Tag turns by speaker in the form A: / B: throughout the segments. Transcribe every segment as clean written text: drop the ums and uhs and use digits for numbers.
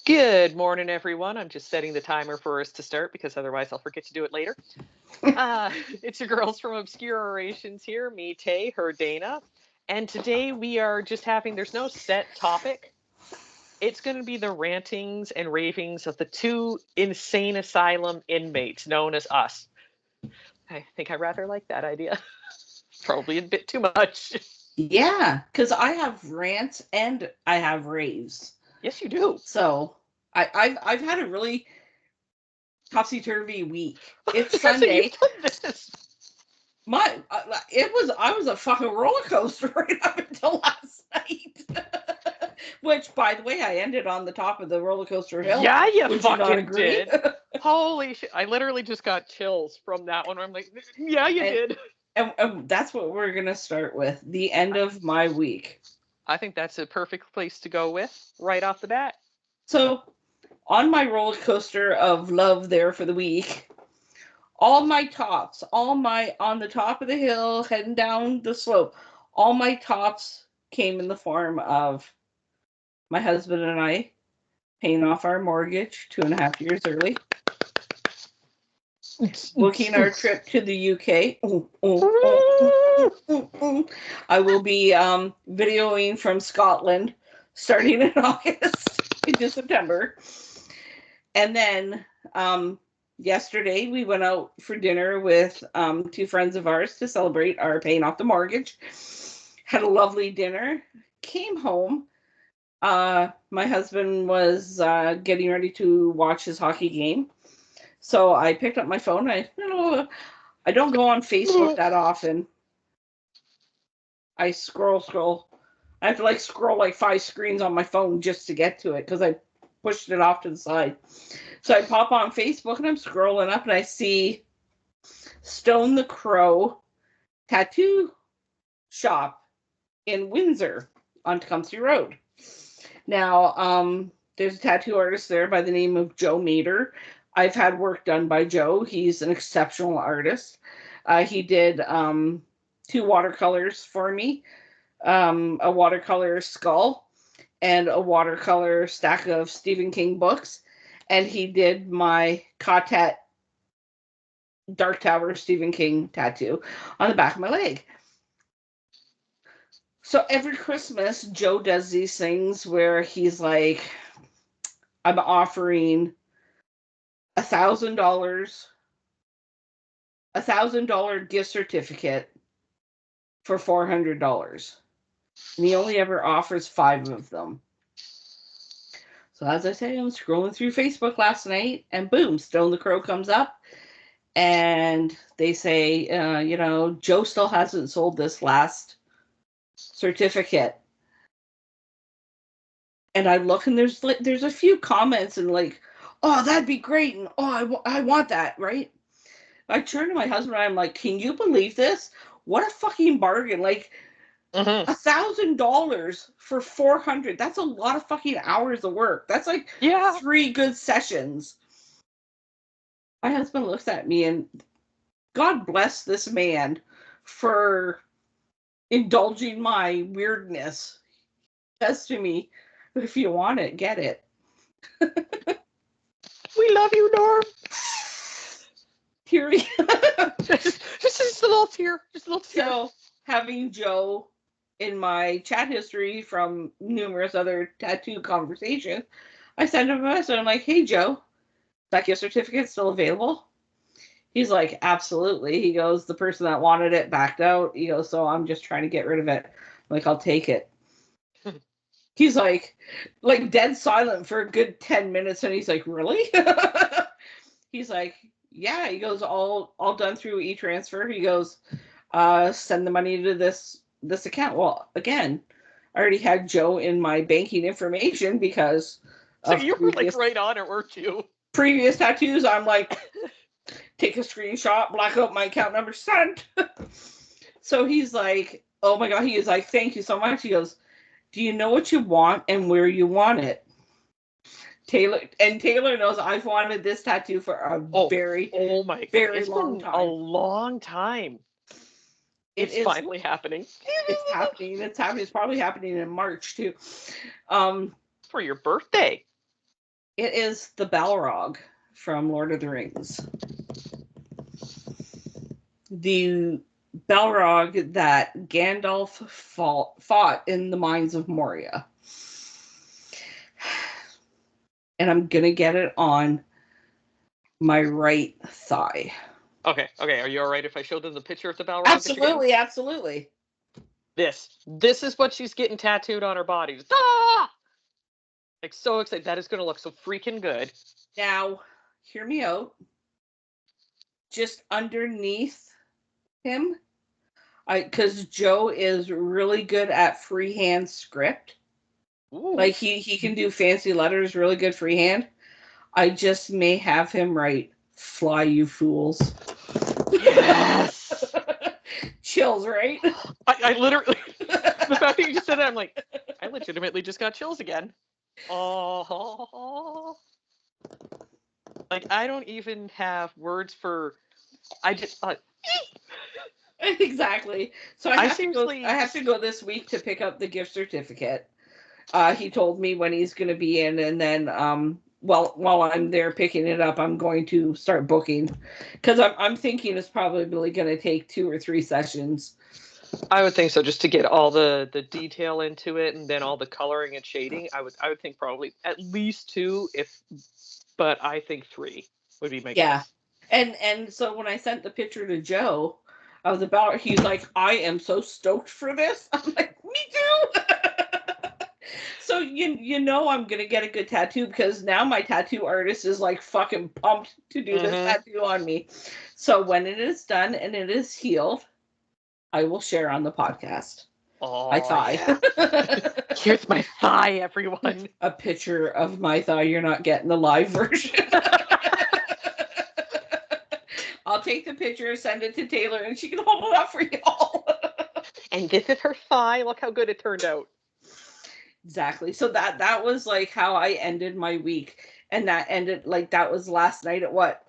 A: Good morning, everyone. I'm just setting the timer for us to start because otherwise I'll forget to do it later. Uh, it's your girls from Obscure Orations here, me, Tay, her, Dana. And today we are just having, there's no set topic. It's going to be the rantings and ravings of the two insane asylum inmates known as us. I think I rather like that idea. Probably a bit too much.
B: Yeah, because I have rants and I have raves.
A: Yes, you do.
B: So I've had a really topsy-turvy week. It's
A: So you've
B: Sunday.
A: done this.
B: I was a fucking roller coaster right up until last night. Which, by the way, I ended on the top of the roller coaster hill.
A: Yeah, you
B: Would you not
A: fucking
B: agree?
A: did. Holy shit. I literally just got chills from that one. I'm like, yeah, you
B: and,
A: did.
B: and that's what we're gonna start with. The end of my week.
A: I think that's a perfect place to go with right off the bat.
B: So, on my roller coaster of love there for the week, all my tops, on the top of the hill, heading down the slope, all my tops came in the form of my husband and I paying off our mortgage 2.5 years early, booking our trip to the UK. I will be videoing from Scotland starting in August into September. And then yesterday we went out for dinner with two friends of ours to celebrate our paying off the mortgage. Had a lovely dinner. Came home. My husband was getting ready to watch his hockey game. So I picked up my phone. I don't go on Facebook that often. I scroll. I have to scroll like 5 screens on my phone just to get to it because I pushed it off to the side. So I pop on Facebook and I'm scrolling up and I see Stone the Crow tattoo shop in Windsor on Tecumseh Road. Now, there's a tattoo artist there by the name of Joe Mater. I've had work done by Joe. He's an exceptional artist. He did 2 watercolors for me, a watercolor skull and a watercolor stack of Stephen King books. And he did my Katet Dark Tower Stephen King tattoo on the back of my leg. So every Christmas, Joe does these things where he's like, I'm offering $1,000 gift certificate for $400. And he only ever offers 5 of them. So as I say, I'm scrolling through Facebook last night and boom, Stone the Crow comes up. And they say, Joe still hasn't sold this last certificate. And I look and there's a few comments and oh, that'd be great. And oh, I want that, right? I turn to my husband and I'm like, can you believe this? What a fucking bargain. $1,000 for 400. That's a lot of fucking hours of work. That's 3 good sessions. My husband looks at me and God bless this man for indulging my weirdness. He says to me, if you want it, get it.
A: We love you, Norm.
B: Teary.
A: just a little tear. Just a little tear.
B: So, having Joe in my chat history from numerous other tattoo conversations, I sent him a message. I'm like, hey, Joe, that gift certificate still available? He's like, absolutely. He goes, the person that wanted it backed out. He goes, so I'm just trying to get rid of it. I'm like, I'll take it. He's like dead silent for a good 10 minutes. And he's like, really? He's like, yeah. He goes, all done through e-transfer. He goes, send the money to this account. Well, again, I already had Joe in my banking information because
A: so you were right on it, weren't you?
B: Previous tattoos, I'm like, take a screenshot, black out my account number, send. So he's like, oh my God. He is like, thank you so much. He goes, do you know what you want and where you want it? Taylor knows I've wanted this tattoo for a very long time.
A: A long time. It's finally happening.
B: It's happening. It's probably happening in March too.
A: For your birthday.
B: It is the Balrog from Lord of the Rings. The Balrog that Gandalf fought in the mines of Moria. And I'm going to get it on my right thigh.
A: Okay. Are you all right if I showed them the picture of the Balrog?
B: Absolutely, absolutely.
A: This is what she's getting tattooed on her body. Ah! Like, so excited. That is going to look so freaking good.
B: Now, hear me out. Just underneath him, because Joe is really good at freehand script.
A: Ooh.
B: Like, he can do fancy letters, really good freehand. I just may have him write, "Fly, you fools."
A: Yes!
B: Chills, right?
A: I literally, the fact that you just said that, I'm like, I legitimately just got chills again. Oh. Like, I don't even have words for, I just,
B: Exactly. So I have to go this week to pick up the gift certificate. He told me when he's going to be in, and then while I'm there picking it up, I'm going to start booking, because I'm thinking it's probably going to take 2 or 3 sessions.
A: I would think so, just to get all the detail into it, and then all the coloring and shading. I would think probably at least 2, but I think 3 would be my guess.
B: And so when I sent the picture to Joe, he's like, "I am so stoked for this." I'm like, "Me too." So you know I'm gonna get a good tattoo, because now my tattoo artist is like fucking pumped to do this tattoo on me. So when it is done and it is healed, I will share on the podcast.
A: Oh,
B: my thigh.
A: Yeah. Here's my thigh, everyone.
B: A picture of my thigh. You're not getting the live version. I'll take the picture, send it to Taylor, and she can hold it up for y'all.
A: And this is her thigh. Look how good it turned out.
B: Exactly. So that was like how I ended my week. And that was last night at what?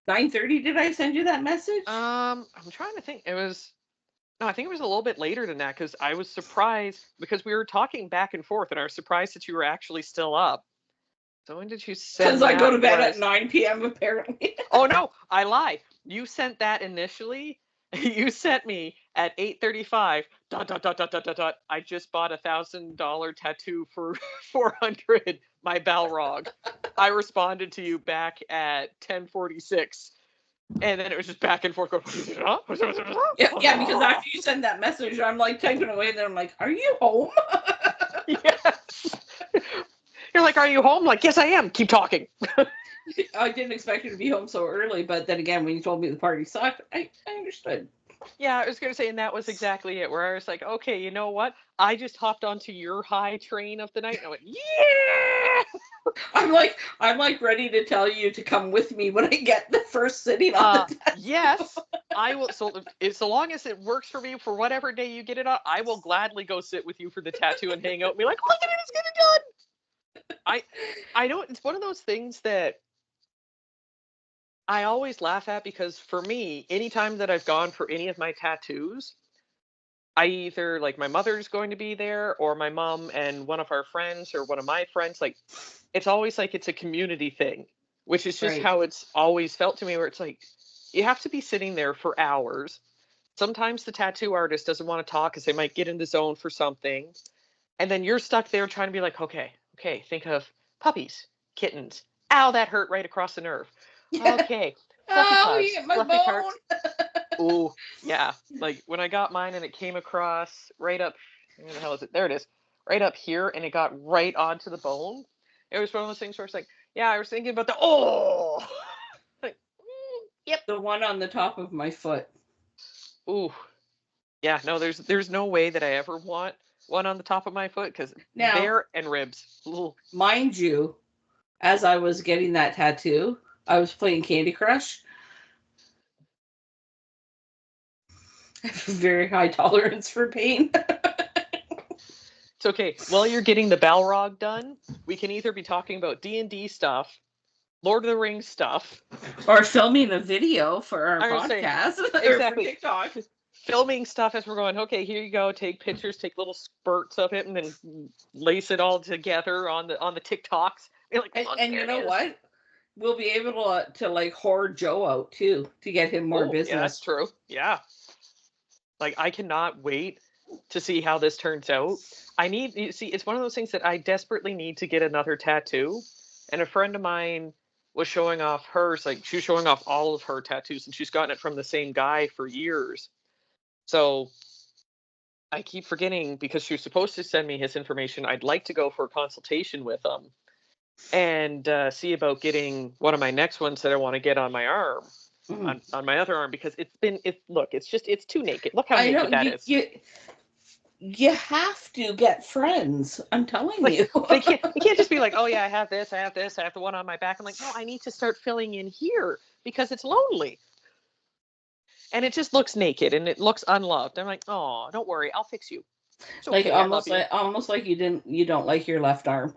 B: 9:30? Did I send you that message?
A: I'm trying to think. I think it was a little bit later than that, because I was surprised, because we were talking back and forth, and I was surprised that you were actually still up. So when did you send that?
B: Because I go to bed at 9 p.m. apparently.
A: Oh no, I lie. You sent that initially. You sent me at 8:35. ... I just bought $1,000 tattoo for 400. My Balrog. I responded to you back at 10:46, and then it was just back and forth. Going,
B: yeah, because after you send that message, I'm like typing away, and then I'm like, "Are you home?"
A: Yes. You're like, "Are you home?" Like, "Yes, I am." Keep talking.
B: I didn't expect you to be home so early, but then again, when you told me the party sucked, I understood.
A: Yeah, I was going to say, and that was exactly it, where I was like, okay, you know what? I just hopped onto your high train of the night, and I went, yeah!
B: I'm like ready to tell you to come with me when I get the first sitting on the tattoo.
A: Yes, I will. So long as it works for me for whatever day you get it on, I will gladly go sit with you for the tattoo and hang out and be like, look at it, it's getting done. I know it's one of those things that I always laugh at, because for me, anytime that I've gone for any of my tattoos, I either, like, my mother's going to be there, or my mom and one of our friends, or one of my friends. Like, it's always like it's a community thing, which is just
B: Right.
A: how it's always felt to me, where it's like you have to be sitting there for hours. Sometimes the tattoo artist doesn't want to talk because they might get in the zone for something. And then you're stuck there trying to be like, okay, think of puppies, kittens. Ow, that hurt right across the nerve. Okay, fluffy pugs,
B: you hit my
A: fluffy
B: bone.
A: hearts. Ooh, yeah. Like when I got mine and it came across right up, where the hell is it? There it is. Right up here, and it got right onto the bone. It was one of those things where it's like, yeah, I was thinking about like, yep.
B: The one on the top of my foot.
A: Ooh, yeah. No, there's no way that I ever want one on the top of my foot, because there and ribs. Ooh.
B: Mind you, as I was getting that tattoo, I was playing Candy Crush. I have a very high tolerance for pain.
A: It's okay. While you're getting the Balrog done, we can either be talking about D&D stuff, Lord of the Rings stuff,
B: or filming a video for our
A: podcast.
B: Exactly. Or for TikTok.
A: Filming stuff as we're going, okay, here you go, take pictures, take little spurts of it, and then lace it all together on the TikToks. You're like,
B: And,
A: look,
B: and
A: there
B: you
A: it
B: know
A: is.
B: what? We'll be able to like whore Joe out too to get him more
A: Oh, yeah, that's
B: business.
A: true. Yeah. Like, I cannot wait to see how this turns out. You see, it's one of those things that I desperately need to get another tattoo. And a friend of mine was showing off hers, like, she was showing off all of her tattoos, and she's gotten it from the same guy for years. So I keep forgetting because she was supposed to send me his information. I'd like to go for a consultation with him and see about getting one of my next ones that I want to get on my arm,
B: Mhm.
A: on my other arm, because it's too naked. Look how
B: I know
A: naked that is.
B: you have to get friends. I'm telling
A: Like,
B: you.
A: you can't just be like, oh yeah, I have this, I have this, I have the one on my back. I'm like, no, I need to start filling in here because it's lonely. And it just looks naked and it looks unloved. I'm like, oh, don't worry, I'll fix you. It's
B: Like
A: okay, I love you.
B: almost like you don't like your left arm.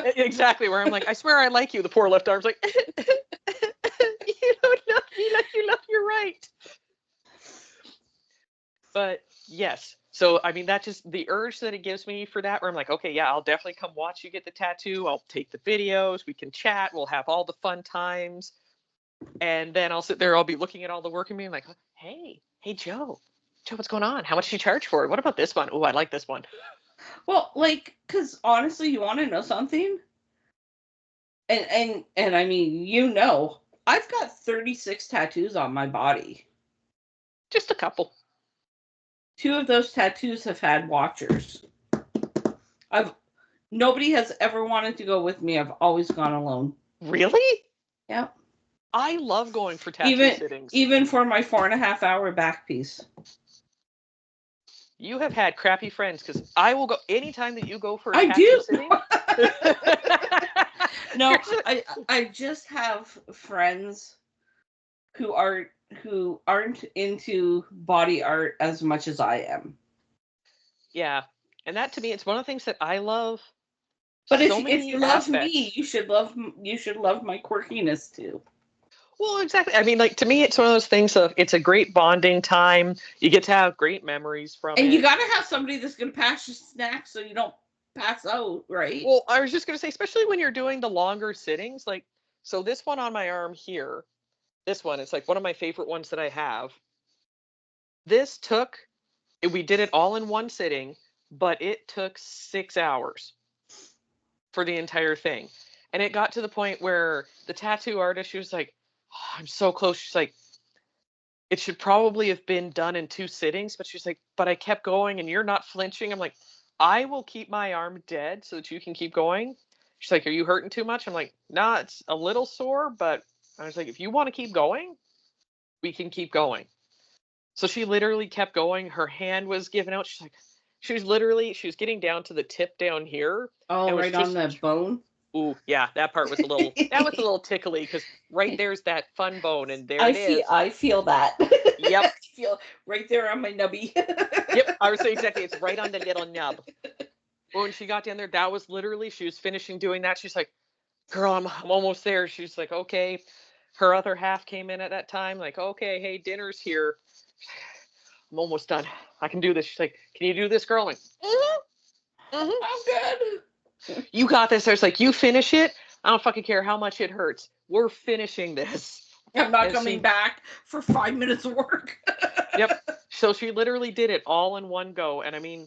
A: Exactly, where I'm like, I swear I like you. The poor left arm's like, you don't love me like you love your right. But yes. So I mean, that just the urge that it gives me for that, where I'm like, okay, yeah, I'll definitely come watch you get the tattoo. I'll take the videos, we can chat, we'll have all the fun times. And then I'll sit there, I'll be looking at all the work and being like, hey Joe. Joe, what's going on? How much did you charge for it? What about this one? Oh, I like this one.
B: Well, like, because honestly, you want to know something? And I mean, I've got 36 tattoos on my body.
A: Just a couple.
B: 2 of those tattoos have had watchers. I've Nobody has ever wanted to go with me. I've always gone alone.
A: Really?
B: Yep.
A: I love going for tattoo
B: Even
A: sittings.
B: even for my 4.5 hour back piece.
A: You have had crappy friends because I will go anytime that you go for a
B: I
A: tattoo
B: do.
A: sitting.
B: No, I just have friends who aren't into body art as much as I am.
A: Yeah. And that to me, it's one of the things that I love
B: But
A: so
B: if
A: many
B: you love me,
A: aspects.
B: you should love my quirkiness too.
A: Well, exactly. I mean, like, to me, it's one of those things of it's a great bonding time. You get to have great memories from
B: And you
A: it.
B: got to have somebody that's going to pass you snacks so you don't pass out, right?
A: Well, I was just going to say, especially when you're doing the longer sittings, like, so this one on my arm here, this one, it's like one of my favorite ones that I have. This took, we did it all in one sitting, but it took 6 hours for the entire thing. And it got to the point where the tattoo artist, she was like, oh, I'm so close. She's like, it should probably have been done in 2 sittings, but she's like, but I kept going and you're not flinching. I'm like, I will keep my arm dead so that you can keep going. She's like, are you hurting too much? I'm like, nah, it's a little sore, but I was like, if you want to keep going, we can keep going. So she literally kept going. Her hand was giving out. She's like, she was getting down to the tip down here
B: Oh,
A: and was
B: right on
A: just,
B: the bone.
A: ooh, yeah, that was a little tickly because right there's that fun bone and there it is.
B: I feel that.
A: Yep.
B: I feel right there on my nubby.
A: Yep, I would say exactly. It's right on the little nub. When she got down there, that was literally, she was finishing doing that. She's like, girl, I'm almost there. She's like, okay. Her other half came in at that time, like, okay, hey, dinner's here. I'm almost done. I can do this. She's like, can you do this, girl? I'm like,
B: I'm good.
A: you got this. I was like, you finish it. I don't fucking care how much it hurts. We're finishing this.
B: I'm not
A: And
B: coming
A: she,
B: back for 5 minutes of work.
A: yep. So she literally did it all in one go. And I mean,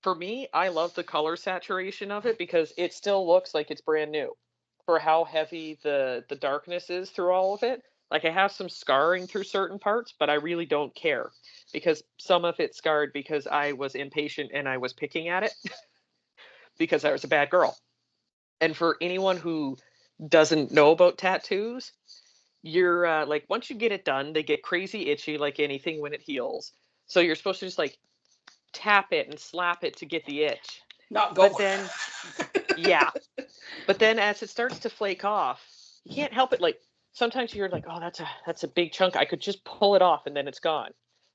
A: for me, I love the color saturation of it because it still looks like it's brand new for how heavy the darkness is through all of it. Like, I have some scarring through certain parts, but I really don't care because some of it scarred because I was impatient and I was picking at it because I was a bad girl. And for anyone who doesn't know about tattoos, you're like, once you get it done, they get crazy itchy like anything when it heals. So you're supposed to just like tap it and slap it to get the itch.
B: Not go.
A: But then, yeah. But then as it starts to flake off, you can't help it. Like, sometimes you're like, oh, that's a big chunk. I could just pull it off and then it's gone.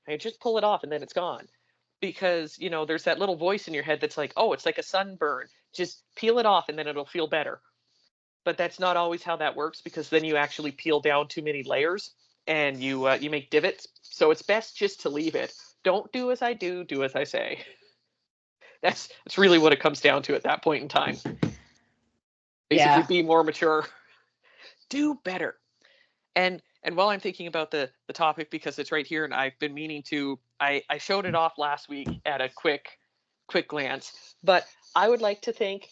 A: I could just pull it off and then it's gone. Because, there's that little voice in your head that's like, oh, it's like a sunburn. Just peel it off and then it'll feel better. But that's not always how that works because then you actually peel down too many layers and you make divots. So it's best just to leave it. Don't do as I do, do as I say. That's really what it comes down to at that point in time. Basically,
B: Yeah.
A: be more mature. Do better. And while I'm thinking about the topic, because it's right here and I've been meaning to, I showed it off last week at a quick glance, but I would like to thank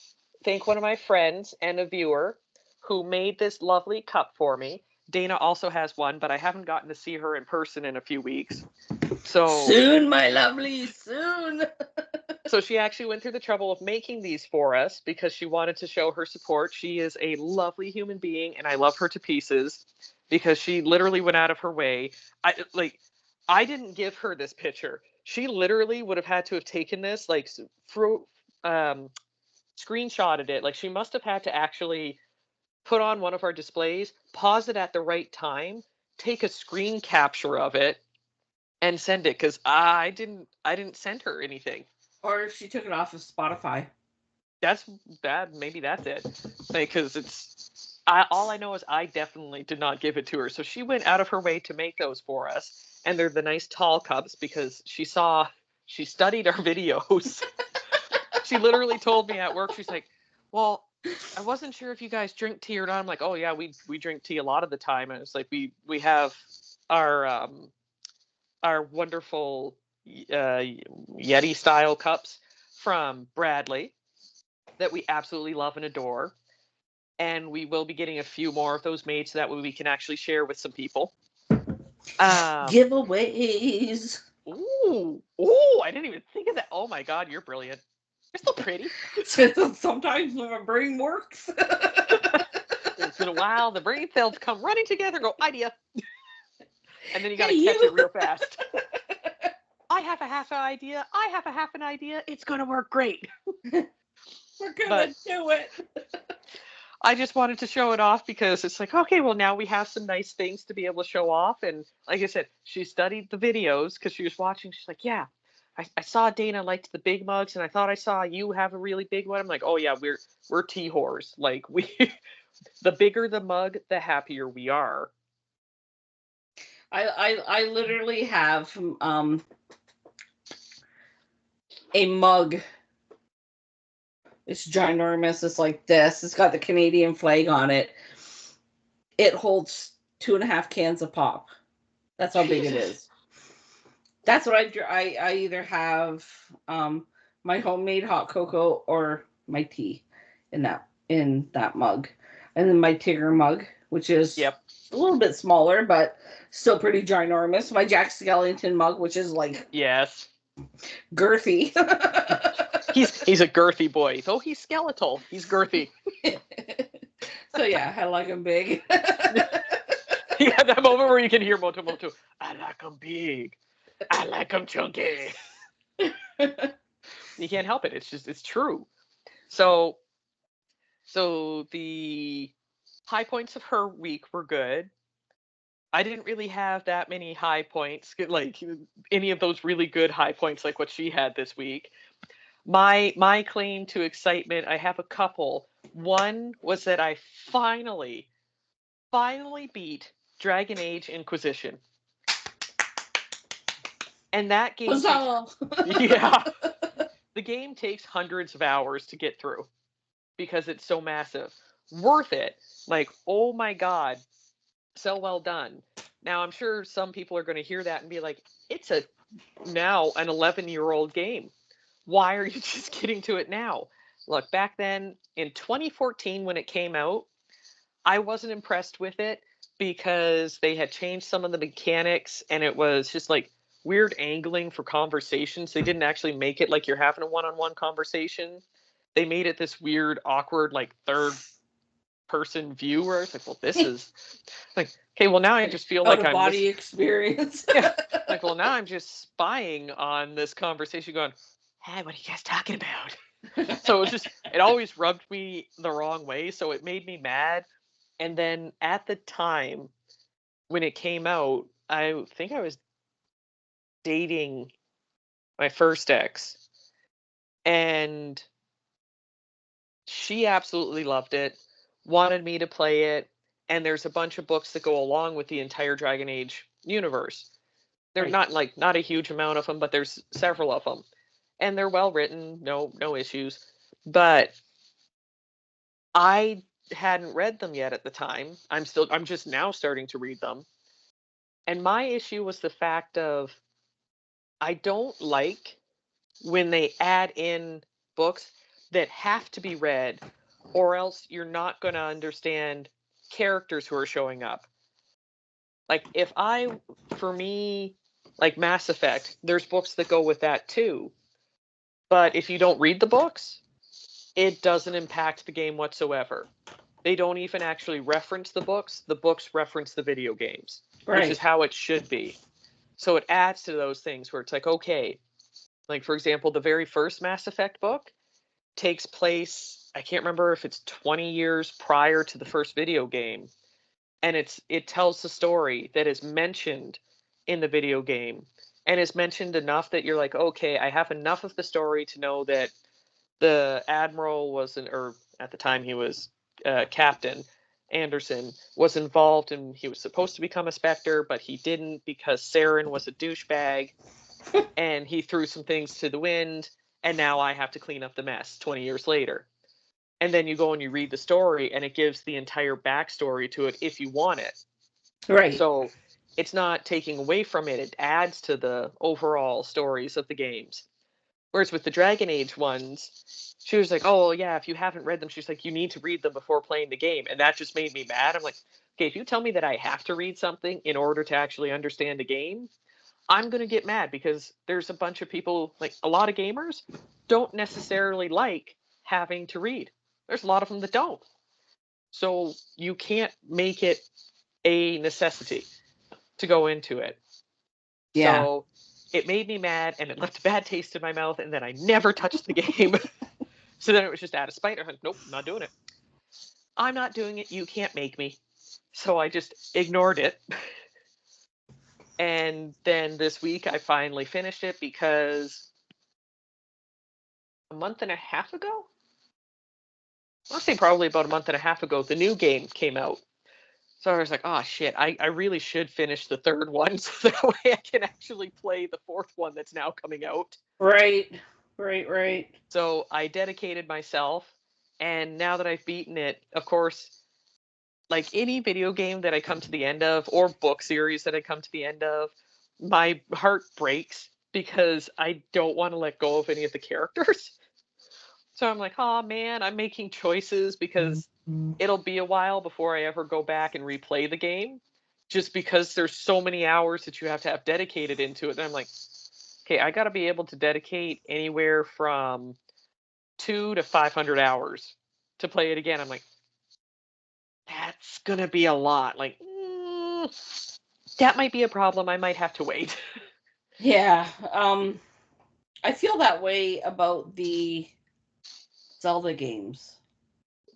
A: one of my friends and a viewer who made this lovely cup for me. Dana also has one, but I haven't gotten to see her in person in a few weeks. So
B: soon, my lovely, soon.
A: So she actually went through the trouble of making these for us because she wanted to show her support. She is a lovely human being, and I love her to pieces because she literally went out of her way. I didn't give her this picture. She literally would have had to have taken this, like, um, screenshotted it. Like, she must have had to actually put on one of our displays, pause it at the right time, take a screen capture of it, and send it, because I didn't send her anything.
B: Or she took it off of Spotify.
A: That's bad. Maybe that's it. Because all I know is I definitely did not give it to her. So she went out of her way to make those for us, and they're the nice tall cups because she studied our videos. She literally told me at work, she's like, "Well, I wasn't sure if you guys drink tea or not." I'm like, "Oh yeah, we drink tea a lot of the time." And it's like we have our wonderful Yeti style cups from Bradley that we absolutely love and adore. And we will be getting a few more of those made so that way we can actually share with some people.
B: Giveaways.
A: Ooh, I didn't even think of that. Oh my God, you're brilliant. You're so pretty.
B: Sometimes when my brain works.
A: Once in a while, the brain cells come running together and go, idea. And then you got to
B: Hey,
A: catch
B: you.
A: it real fast. I have a half an idea. I have a half an idea. It's going to work great.
B: We're going to do it.
A: I just wanted to show it off because it's like, okay, well, now we have some nice things to be able to show off. And like I said, she studied the videos because she was watching. She's like, yeah, I saw Dana liked the big mugs, and I thought I saw you have a really big one. I'm like, oh yeah, we're tea whores. Like, the bigger the mug, the happier we are.
B: I literally have a mug. It's ginormous. It's like this. It's got the Canadian flag on it. It holds 2.5 cans of pop. That's how big it is. That's what I either have my homemade hot cocoa or my tea in that mug. And then my Tigger mug, which is
A: Yep.
B: a little bit smaller, but still pretty ginormous. My Jack Skellington mug, which is like
A: Yes.
B: girthy.
A: He's a girthy boy. Though he's skeletal, he's girthy.
B: So yeah, I like him big.
A: You have that moment where you can hear Moto, I like him big. I like him chunky. You can't help it. It's true. So the high points of her week were good. I didn't really have that many high points, like any of those really good high points like what she had this week. My claim to excitement, I have a couple. One was that I finally beat Dragon Age Inquisition. And that game yeah. The game takes hundreds of hours to get through because it's so massive. Worth it. Like, oh my God, so well done. Now, I'm sure some people are going to hear that and be like, it's now an 11-year-old game. Why are you just getting to it now? Look, back then in 2014 when it came out, I wasn't impressed with it because they had changed some of the mechanics and it was just like weird angling for conversations. They didn't actually make it like you're having a one-on-one conversation. They made it this weird, awkward, like third person view where it's like, well, this is like, okay, well, now I just feel like I'm
B: body experience.
A: Yeah. Like, well, now I'm just spying on this conversation going, hey, what are you guys talking about? So it always rubbed me the wrong way. So it made me mad. And then at the time when it came out, I think I was dating my first ex, and she absolutely loved it, wanted me to play it, and there's a bunch of books that go along with the entire Dragon Age universe. They're not a huge amount of them, but there's several of them, and they're well written, no issues. But I hadn't read them yet at the time. I'm just now starting to read them. And my issue was the fact of I don't like when they add in books that have to be read, or else you're not going to understand characters who are showing up. Like, for me, like Mass Effect, there's books that go with that too. But if you don't read the books, it doesn't impact the game whatsoever. They don't even actually reference the books reference the video games, which is
B: Right.
A: how it should be. So it adds to those things where it's like, okay, like for example, the very first Mass Effect book takes place, I can't remember if it's 20 years prior to the first video game, and it tells the story that is mentioned in the video game and is mentioned enough that you're like, okay, I have enough of the story to know that the admiral or at the time he was Captain Anderson was involved, and he was supposed to become a Spectre, but he didn't because Saren was a douchebag and he threw some things to the wind, and now I have to clean up the mess 20 years later. And then you go and you read the story, and it gives the entire backstory to it if you want it.
B: Right.
A: So it's not taking away from it, it adds to the overall stories of the games. Whereas with the Dragon Age ones, she was like, oh, yeah, if you haven't read them, she's like, you need to read them before playing the game. And that just made me mad. I'm like, okay, if you tell me that I have to read something in order to actually understand a game, I'm going to get mad because there's a bunch of people, like a lot of gamers, don't necessarily like having to read. There's a lot of them that don't. So you can't make it a necessity to go into it.
B: Yeah.
A: So it made me mad and it left a bad taste in my mouth, and then I never touched the game. So then it was just out of spite. I'm like, nope, not doing it. I'm not doing it. You can't make me. So I just ignored it. And then this week I finally finished it because a month and a half ago, I want to say probably about a month and a half ago, the new game came out. So I was like, oh shit, I really should finish the third one so that way I can actually play the fourth one that's now coming out.
B: Right. Right.
A: So I dedicated myself, and now that I've beaten it, of course, like any video game that I come to the end of, or book series that I come to the end of, my heart breaks because I don't want to let go of any of the characters. So I'm like, oh man, I'm making choices because it'll be a while before I ever go back and replay the game, just because there's so many hours that you have to have dedicated into it. And I'm like, okay, I got to be able to dedicate anywhere from 200 to 500 hours to play it again. I'm like, that's going to be a lot. Like, that might be a problem. I might have to wait.
B: Yeah. I feel that way about the Zelda games.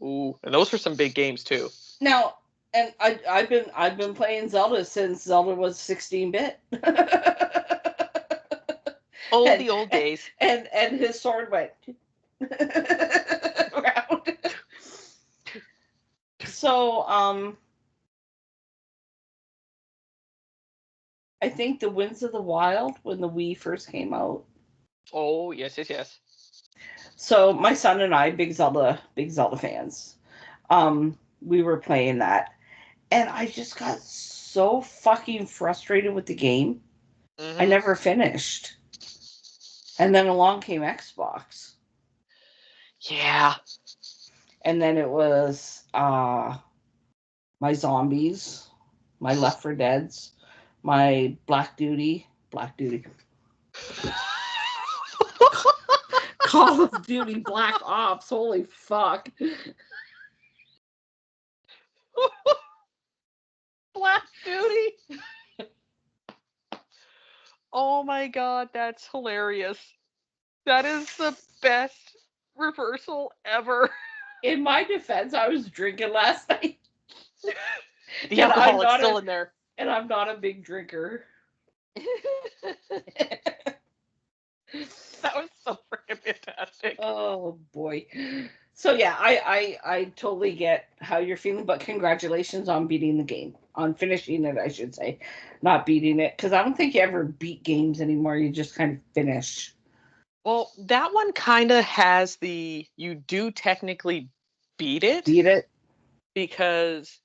A: Ooh, and those were some big games too.
B: Now, and I've been playing Zelda since Zelda was 16-bit.
A: Oh, the old days.
B: And his sword went around. So, I think the Winds of the Wild, when the Wii first came out.
A: Oh, yes.
B: So my son and I, big Zelda fans. We were playing that, and I just got so fucking frustrated with the game. I never finished. And then along came Xbox.
A: Yeah.
B: And then it was my zombies, my Left 4 Deads, my Black Duty. Call of Duty Black Ops. Holy fuck.
A: Black Duty. Oh my god, that's hilarious. That is the best reversal ever.
B: In my defense, I was drinking last night.
A: The alcoholic's still in there.
B: And I'm not a big drinker.
A: That was so freaking fantastic.
B: Oh boy. So yeah, I totally get how you're feeling, but congratulations on beating the game. On finishing it, I should say. Not beating it. Because I don't think you ever beat games anymore. You just kind of finish.
A: Well, that one kind of has you do technically beat it.
B: Beat it.
A: Because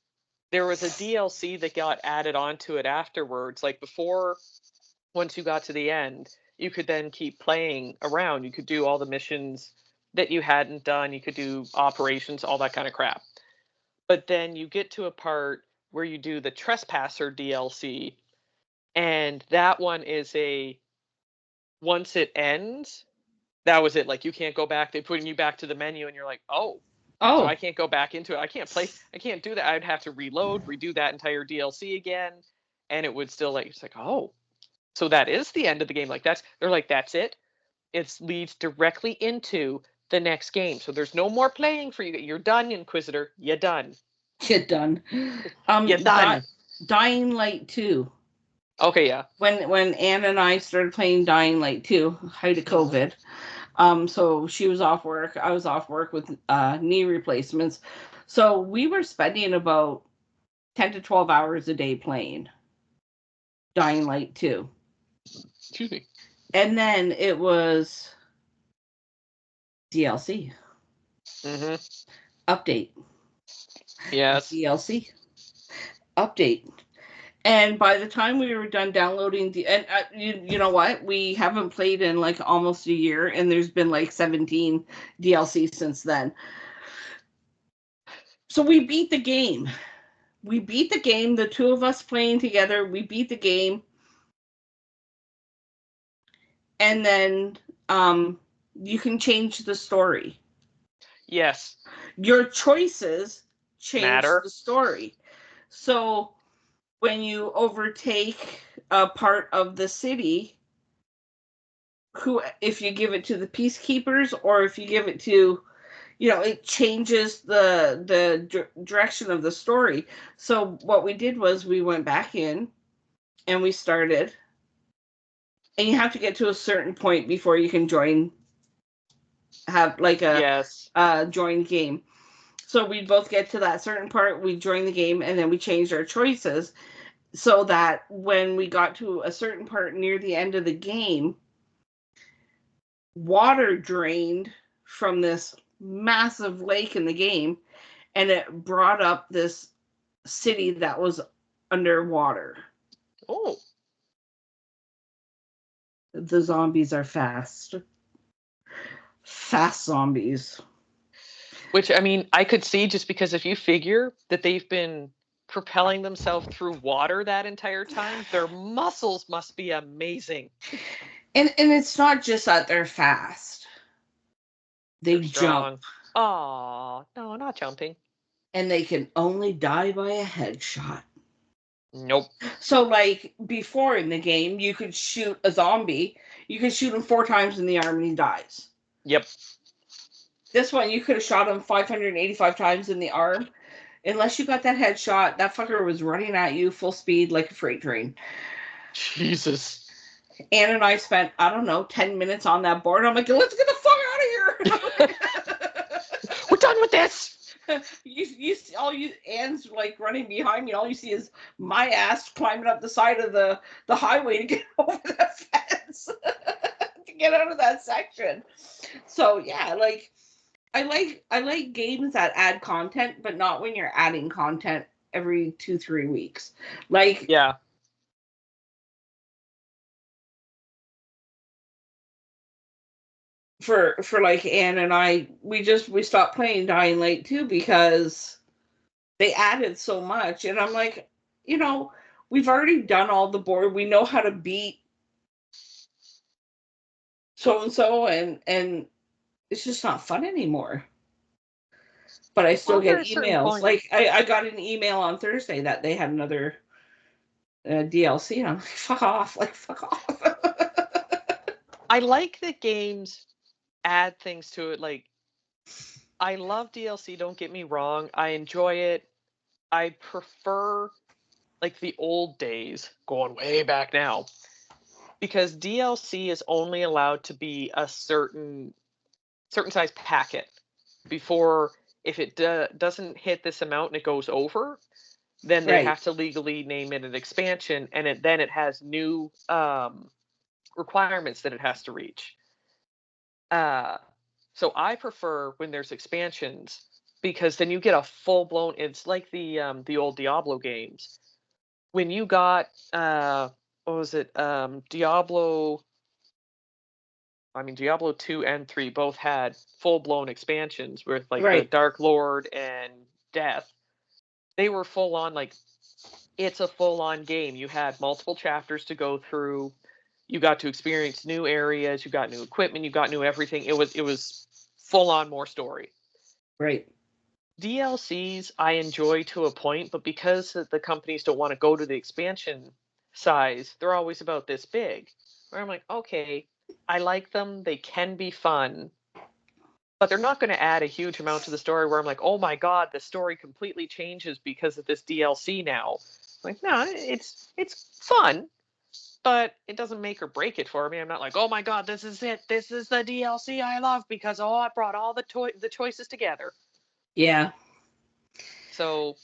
A: there was a DLC that got added onto it afterwards. Like before, once you got to the end, you could then keep playing around. You could do all the missions that you hadn't done. You could do operations, all that kind of crap. But then you get to a part where you do the Trespasser DLC, and that one is once it ends, that was it. Like you can't go back. They're putting you back to the menu, and you're like, oh. So I can't go back into it. I can't do that. I'd have to reload, redo that entire DLC again, and it would still it's like, oh, so that is the end of the game. Like that's it. It leads directly into the next game. So there's no more playing for you. You're done, Inquisitor. You're done.
B: You're done.
A: You're done.
B: Dying Light 2.
A: Okay, yeah.
B: When Anne and I started playing Dying Light 2, height of COVID. So she was off work. I was off work with knee replacements. So we were spending about 10 to 12 hours a day playing Dying Light 2.
A: Excuse me.
B: And then it was DLC. Update.
A: Yes.
B: DLC. Update. And by the time we were done downloading you know what? We haven't played in like almost a year, and there's been like 17 DLC since then. So we beat the game. The two of us playing together, we beat the game. And then you can change the story.
A: Yes.
B: Your choices change
A: Matter.
B: the story. So when you overtake a part of the city, if you give it to the peacekeepers or if you give it to, it changes the direction of the story. So what we did was we went back in and we started, and you have to get to a certain point before you can have like a join game. So we both get to that certain part, we join the game, and then we changed our choices so that when we got to a certain part near the end of the game, water drained from this massive lake in the game, and it brought up this city that was underwater.
A: Oh.
B: The zombies are fast. Fast zombies.
A: Which, I mean, I could see, just because if you figure that they've been propelling themselves through water that entire time, their muscles must be amazing.
B: And it's not just that they're fast. They jump.
A: Oh, no, not jumping.
B: And they can only die by a headshot.
A: Nope.
B: So, like, before in the game, you could shoot a zombie. You could shoot him 4 times in the arm and he dies.
A: Yep.
B: This one, you could have shot him 585 times in the arm. Unless you got that headshot, that fucker was running at you full speed like a freight train.
A: Jesus.
B: Anne and I spent, 10 minutes on that board. I'm like, let's get the fuck out of here.
A: We're done with this.
B: Anne's like running behind me. All you see is my ass climbing up the side of the highway to get over the fence to get out of that section. So yeah, like I like games that add content, but not when you're adding content every 2-3 weeks. Like
A: yeah.
B: For like Anne and I, we stopped playing Dying Light 2 because they added so much, and I'm like, we've already done all the board. We know how to beat so and so, and it's just not fun anymore. But I still get emails. Like I got an email on Thursday that they had another DLC, and I'm like, fuck off! Like fuck off.
A: I like that games add things to it. Like, I love DLC, don't get me wrong. I enjoy it. I prefer like the old days, going way back now, because DLC is only allowed to be a certain size packet. Before, if it doesn't hit this amount and it goes over, then they have to legally name it an expansion, and then it has new requirements that it has to reach. So I prefer when there's expansions, because then you get a full blown. It's like the old Diablo games. When you got what was it? Diablo. I mean, Diablo 2 and 3 both had full blown expansions with like the
B: Right.
A: Dark Lord and Death. They were full on, like, it's a full on game. You had multiple chapters to go through. You got to experience new areas, you got new equipment, you got new everything. It was full on more story.
B: Right.
A: DLCs I enjoy to a point, but because the companies don't want to go to the expansion size, they're always about this big. Where I'm like, okay, I like them, they can be fun, but they're not going to add a huge amount to the story where I'm like, oh my god, the story completely changes because of this DLC now. Like, no, it's fun, but it doesn't make or break it for me. I'm not like, oh my god, this is it. This is the DLC I love because it brought all the choices together.
B: Yeah.
A: So,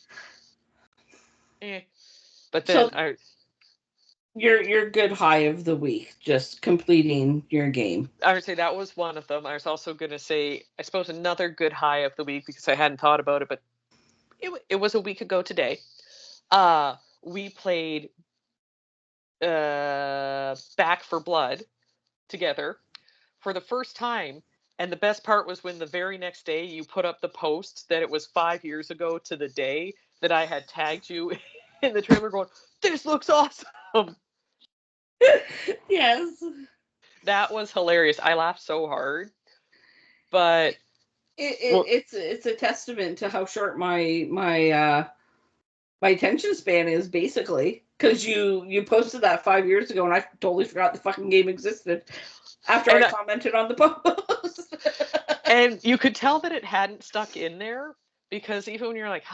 A: eh. But then
B: So your good high of the week, just completing your game.
A: I would say that was one of them. I was also going to say, I suppose another good high of the week because I hadn't thought about it, but it was a week ago today. We played Back for Blood together for the first time. And the best part was when the very next day you put up the post that it was 5 years ago to the day that I had tagged you in the trailer going, this looks awesome.
B: Yes.
A: That was hilarious. I laughed so hard. But
B: It's a testament to how short my attention span is, basically, because you posted that 5 years ago and I totally forgot the fucking game existed after I commented on the post.
A: And you could tell that it hadn't stuck in there because even when you're like,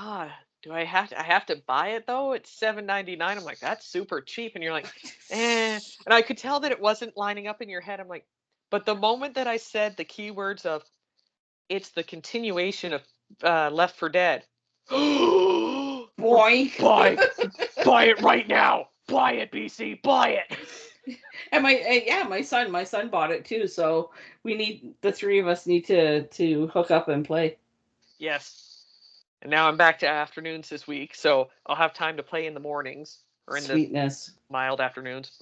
A: do I have to buy it though? It's $7.99. I'm like, that's super cheap. And you're like, and I could tell that it wasn't lining up in your head. I'm like, but the moment that I said the keywords of it's the continuation of Left 4 Dead.
B: Boy.
A: Buy it right now. Buy it, BC. Buy it.
B: And my son bought it too, so the three of us need to hook up and play.
A: Yes. And now I'm back to afternoons this week, so I'll have time to play in the mornings or in
B: Sweetness.
A: the mild afternoons.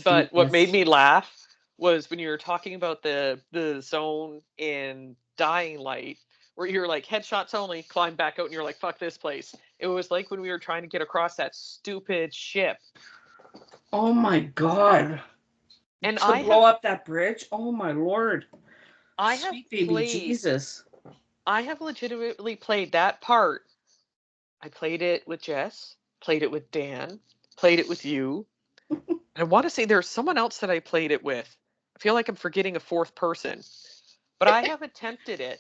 A: But what made me laugh was when you were talking about the zone in Dying Light, where you're like, headshots only, climb back out, and you're like, fuck this place. It was like when we were trying to get across that stupid ship.
B: Oh my god. And to blow up that bridge? Oh my lord. Sweet baby Jesus.
A: I have legitimately played that part. I played it with Jess, played it with Dan, played it with you. I want to say there's someone else that I played it with. I feel like I'm forgetting a fourth person. But I have attempted it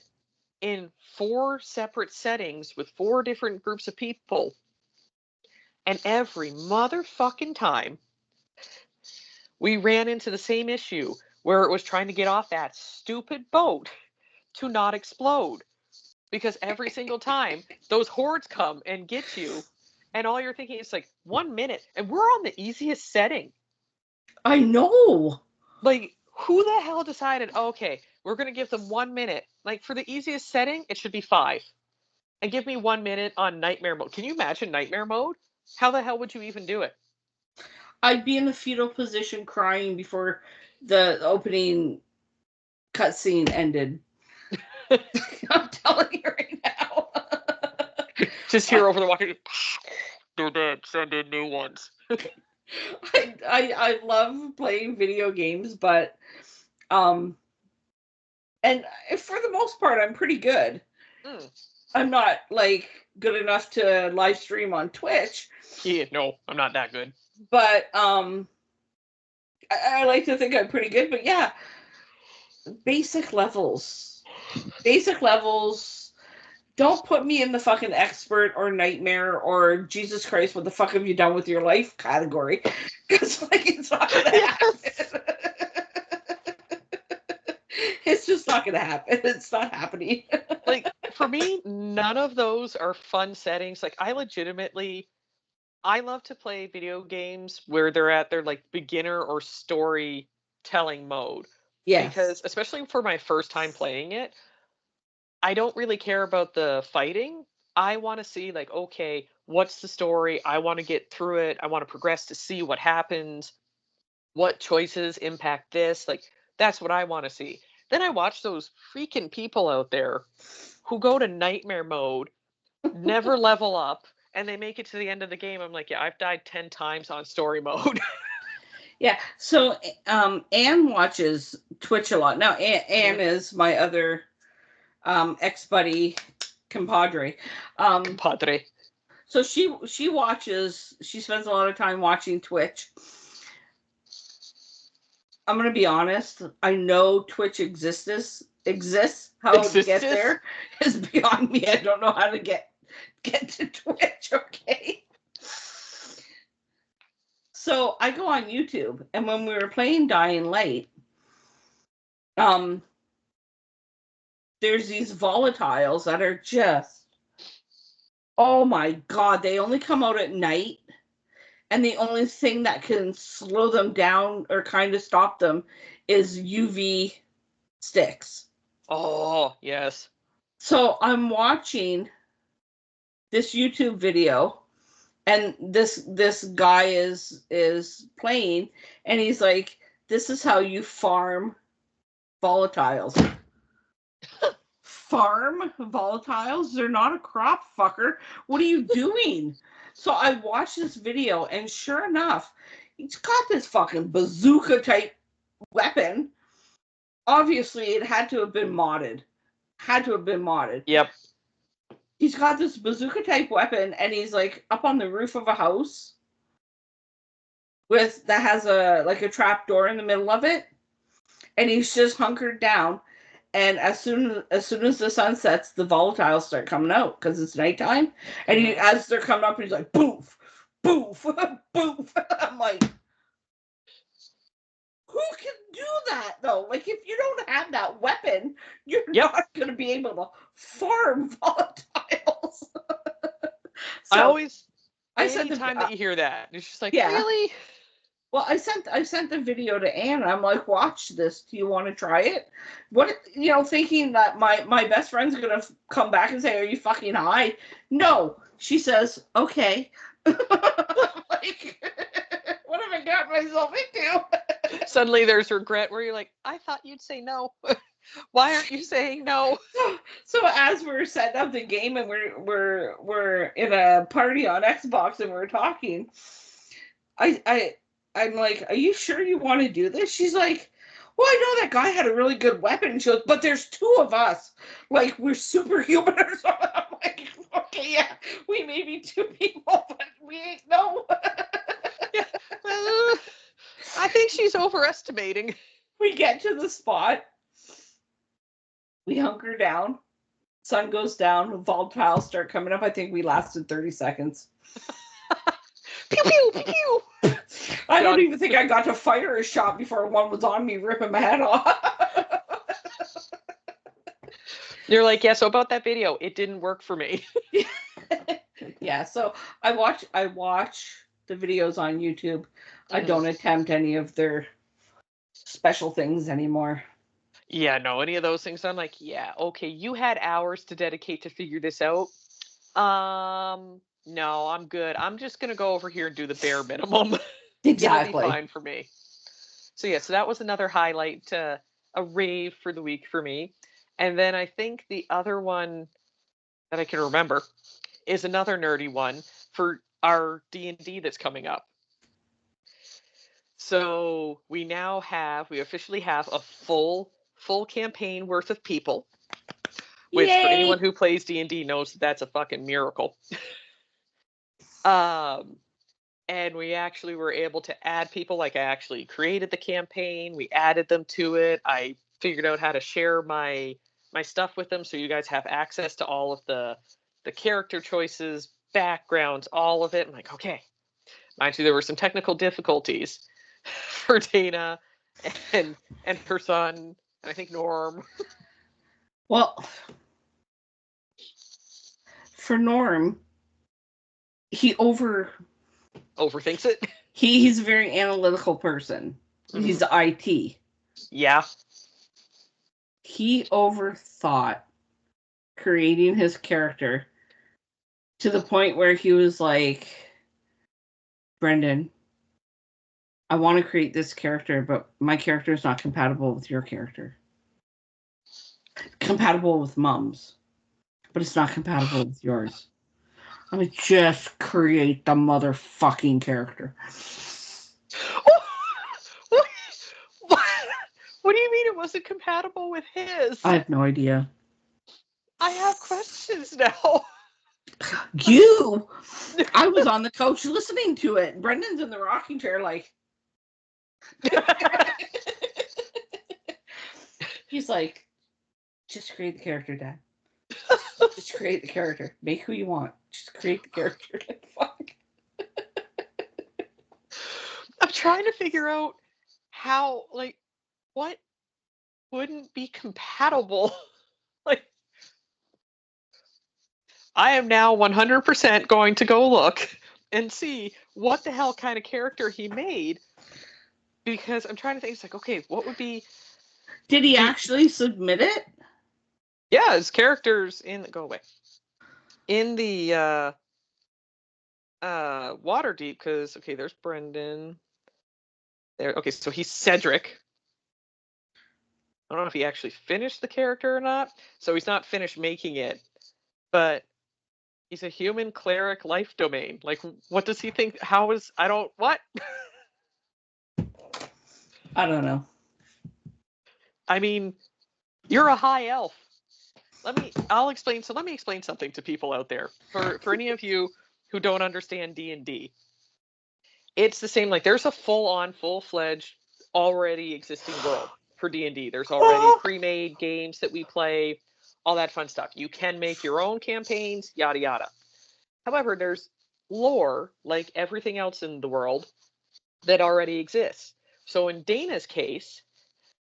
A: in 4 separate settings with 4 different groups of people. And every motherfucking time, we ran into the same issue where it was trying to get off that stupid boat to not explode. Because every single time, those hordes come and get you, and all you're thinking is like, 1 minute, and we're on the easiest setting.
B: I know.
A: Like, who the hell decided, okay, we're going to give them 1 minute. Like, for the easiest setting, it should be 5. And give me 1 minute on nightmare mode. Can you imagine nightmare mode? How the hell would you even do it?
B: I'd be in the fetal position crying before the opening cutscene ended. I'm telling you right now.
A: Just hear over the walkie, they're dead, send in new ones.
B: I love playing video games, but and for the most part, I'm pretty good. I'm not like good enough to live stream on Twitch.
A: Yeah, no, I'm not that good.
B: But I like to think I'm pretty good. But yeah, basic levels. Don't put me in the fucking expert or nightmare or Jesus Christ, what the fuck have you done with your life category? Because like it's not gonna happen. It's just not gonna happen. It's not happening.
A: Like, for me, none of those are fun settings. Like, I love to play video games where they're at their like beginner or storytelling mode.
B: Yes.
A: Because especially for my first time playing it, I don't really care about the fighting. I want to see, like, okay, what's the story? I want to get through it. I want to progress to see what happens, what choices impact this. Like, that's what I want to see. Then I watch those freaking people out there who go to nightmare mode, never level up, and they make it to the end of the game. I'm like, yeah, I've died 10 times on story mode.
B: Yeah. So Anne watches Twitch a lot. Now Anne is my other ex-buddy compadre.
A: Padre.
B: So she spends a lot of time watching Twitch. I'm gonna be honest, I know Twitch exists. How to get there is beyond me. I don't know how to get to Twitch, okay? So I go on YouTube, and when we were playing Dying Light, there's these volatiles that are just, oh my god, they only come out at night, and the only thing that can slow them down or kind of stop them is UV sticks.
A: Oh, yes.
B: So I'm watching this YouTube video, and this guy is playing, and he's like, this is how you farm volatiles. Farm volatiles? They're not a crop, fucker. What are you doing? So I watched this video, and sure enough, he's got this fucking bazooka type weapon. Obviously, it had to have been modded.
A: Yep.
B: He's got this bazooka type weapon, and he's like up on the roof of a house that has a trap door in the middle of it, and he's just hunkered down. And as soon as the sun sets, the volatiles start coming out because it's nighttime. And as they're coming up, he's like, boof, boof, boof. I'm like, who can do that though? Like, if you don't have that weapon, you're not going to be able to farm volatiles.
A: Anytime that you hear that, it's just like, really?
B: Well, I sent the video to Anne. I'm like, watch this. Do you want to try it? Thinking that my best friend's gonna come back and say, "Are you fucking high?" No, she says, "Okay." Like, what have I got myself into?
A: Suddenly, there's regret where you're like, I thought you'd say no. Why aren't you saying no?
B: So as we're setting up the game and we're in a party on Xbox and we're talking, I'm like, are you sure you want to do this? She's like, well, I know that guy had a really good weapon. She goes, but there's two of us. Like, we're superhuman or something. I'm like, okay, yeah, we may be two people, but we ain't no.
A: Yeah, I think she's overestimating.
B: We get to the spot. We hunker down. Sun goes down. Volatiles start coming up. I think we lasted 30 seconds.
A: Pew, pew, pew, pew.
B: I don't even think I got to fire a shot before one was on me ripping my head off.
A: You're like, yeah, so about that video, it didn't work for me.
B: Yeah, so I watch the videos on YouTube. I don't attempt any of their special things anymore.
A: Yeah, no, any of those things. I'm like, yeah, okay, you had hours to dedicate to figure this out. No, I'm good. I'm just gonna go over here and do the bare minimum.
B: Exactly.
A: It'll be fine for me. So yeah, so that was another highlight, a rave for the week for me. And then I think the other one that I can remember is another nerdy one for our D&D that's coming up. So we officially have a full campaign worth of people, which for anyone who plays D&D knows that's a fucking miracle. And we actually were able to add people. Like, I actually created the campaign. We added them to it. I figured out how to share my stuff with them, so you guys have access to all of the character choices, backgrounds, all of it. I'm like, okay. Mind you, there were some technical difficulties for Dana and her son, and I think Norm.
B: Well, for Norm, he
A: overthinks it.
B: He's a very analytical person. Mm-hmm. He's IT.
A: Yeah.
B: He overthought creating his character to the point where he was like, Brendan, I want to create this character, but my character is not compatible with your character. Compatible with Mom's, but it's not compatible with yours. I'm like, just create the motherfucking character.
A: What do you mean it wasn't compatible with his?
B: I have no idea.
A: I have questions now.
B: I was on the couch listening to it. Brendan's in the rocking chair like. He's like, just create the character, Dad. Just create the character. Make who you want. Just create the character. Like, fuck.
A: I'm trying to figure out how, like, what wouldn't be compatible. Like, I am now 100% going to go look and see what the hell kind of character he made, because I'm trying to think. It's like, okay, what would be?
B: Did he actually submit it?
A: Yeah, his characters go away in the Waterdeep, because okay, there's Brendan. There, okay, so he's Cedric. I don't know if he actually finished the character or not, so he's not finished making it, but he's a human cleric life domain. Like, what does he think? How is, I don't, what?
B: I don't know.
A: I mean, you're a high elf. I'll explain. So let me explain something to people out there. For any of you who don't understand D&D, it's the same. Like, there's a full-on, full-fledged, already existing world for D&D. There's already pre-made games that we play, all that fun stuff. You can make your own campaigns, yada yada. However, there's lore, like everything else in the world, that already exists. So in Dana's case,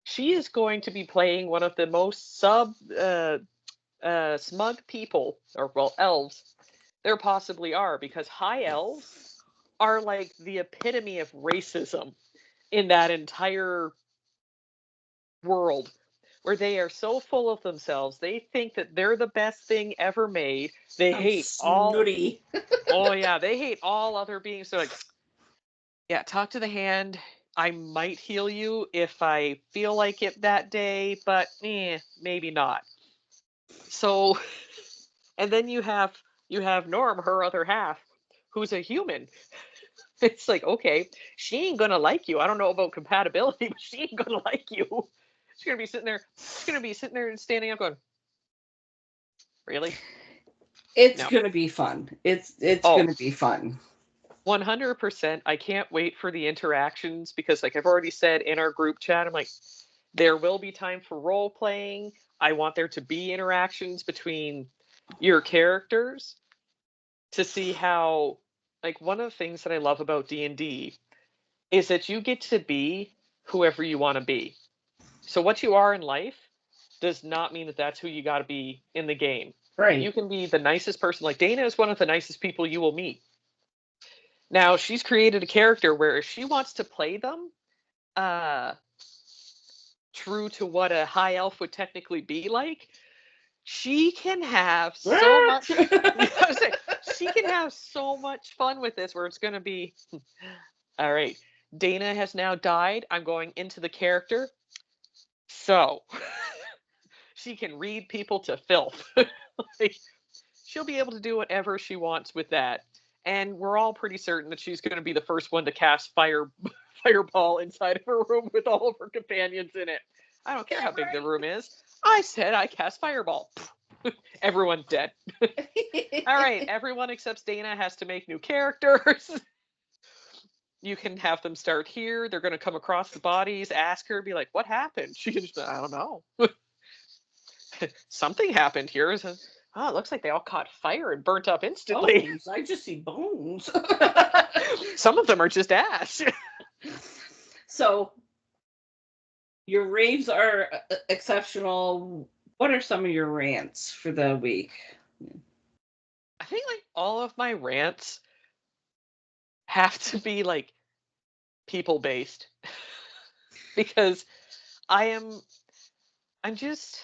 A: she is going to be playing one of the most smug people, or well, elves, there possibly are, because high elves are like the epitome of racism in that entire world, where they are so full of themselves, they think that they're the best thing ever made. They hate
B: snooty.
A: Oh yeah, they hate all other beings. They're like, yeah, talk to the hand. I might heal you if I feel like it that day, but maybe not. So, and then you have Norm, her other half, who's a human. It's like, okay, she ain't gonna like you. I don't know about compatibility, but she ain't gonna like you. She's gonna be sitting there. She's gonna be sitting there and standing up, going, "Really?
B: It's
A: No."
B: gonna be fun. It's gonna be fun.
A: 100%. I can't wait for the interactions, because, like I've already said in our group chat, I'm like, there will be time for role playing. I want there to be interactions between your characters to see how, like, one of the things that I love about D&D is that you get to be whoever you want to be. So what you are in life does not mean that that's who you got to be in the game.
B: Right.
A: You can be the nicest person. Like, Dana is one of the nicest people you will meet. Now, she's created a character where if she wants to play them true to what a high elf would technically be like, she can have so much she can have so much fun with this, where it's going to be, all right, Dana has now died. I'm going into the character. So she can read people to filth. Like, she'll be able to do whatever she wants with that. And we're all pretty certain that she's going to be the first one to cast fireball inside of her room with all of her companions in it. I don't care how big the room is. I said I cast fireball. Everyone's dead. All right, everyone except Dana has to make new characters. You can have them start here. They're going to come across the bodies, ask her, be like, what happened? She can just, I don't know. Something happened here. It looks like they all caught fire and burnt up instantly.
B: Bones. I just see bones.
A: Some of them are just ash.
B: So, your raves are exceptional. What are some of your rants for the week?
A: I think, like, all of my rants have to be, like, people based. Because I'm just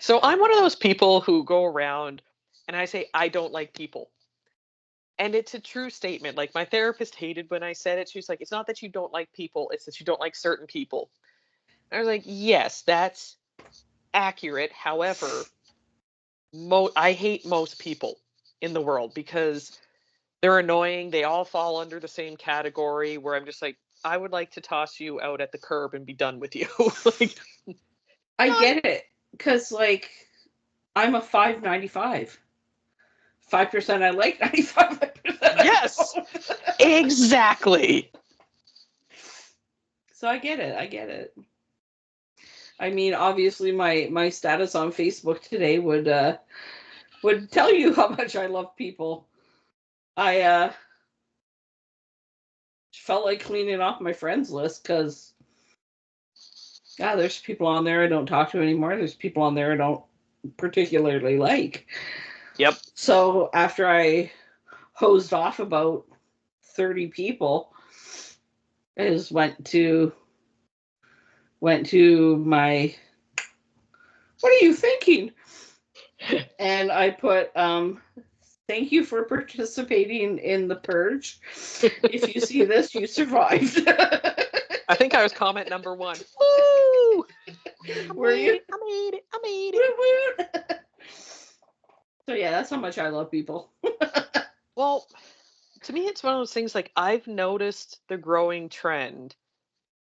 A: So I'm one of those people who go around and I say, I don't like people. And it's a true statement. Like, my therapist hated when I said it. She's like, it's not that you don't like people, it's that you don't like certain people. I was like, yes, that's accurate. However, I hate most people in the world because they're annoying. They all fall under the same category where I'm just like, I would like to toss you out at the curb and be done with you. Like,
B: I
A: done.
B: get it. Because, like, I'm a 595. 5% I like, 95%
A: Yes,
B: I don't.
A: exactly.
B: So I get it. I mean, obviously my status on Facebook today would tell you how much I love people. I felt like cleaning off my friends list because there's people on there I don't talk to anymore. There's people on there I don't particularly like.
A: Yep.
B: So after I hosed off about 30 people, I just went to my, what are you thinking? And I put, thank you for participating in the purge. If you see this, you survived.
A: I think I was comment number 1. Woo!
B: Were you?
A: I made it.
B: Woot, woot. So yeah, that's how much I love people.
A: Well, to me, it's one of those things, like, I've noticed the growing trend,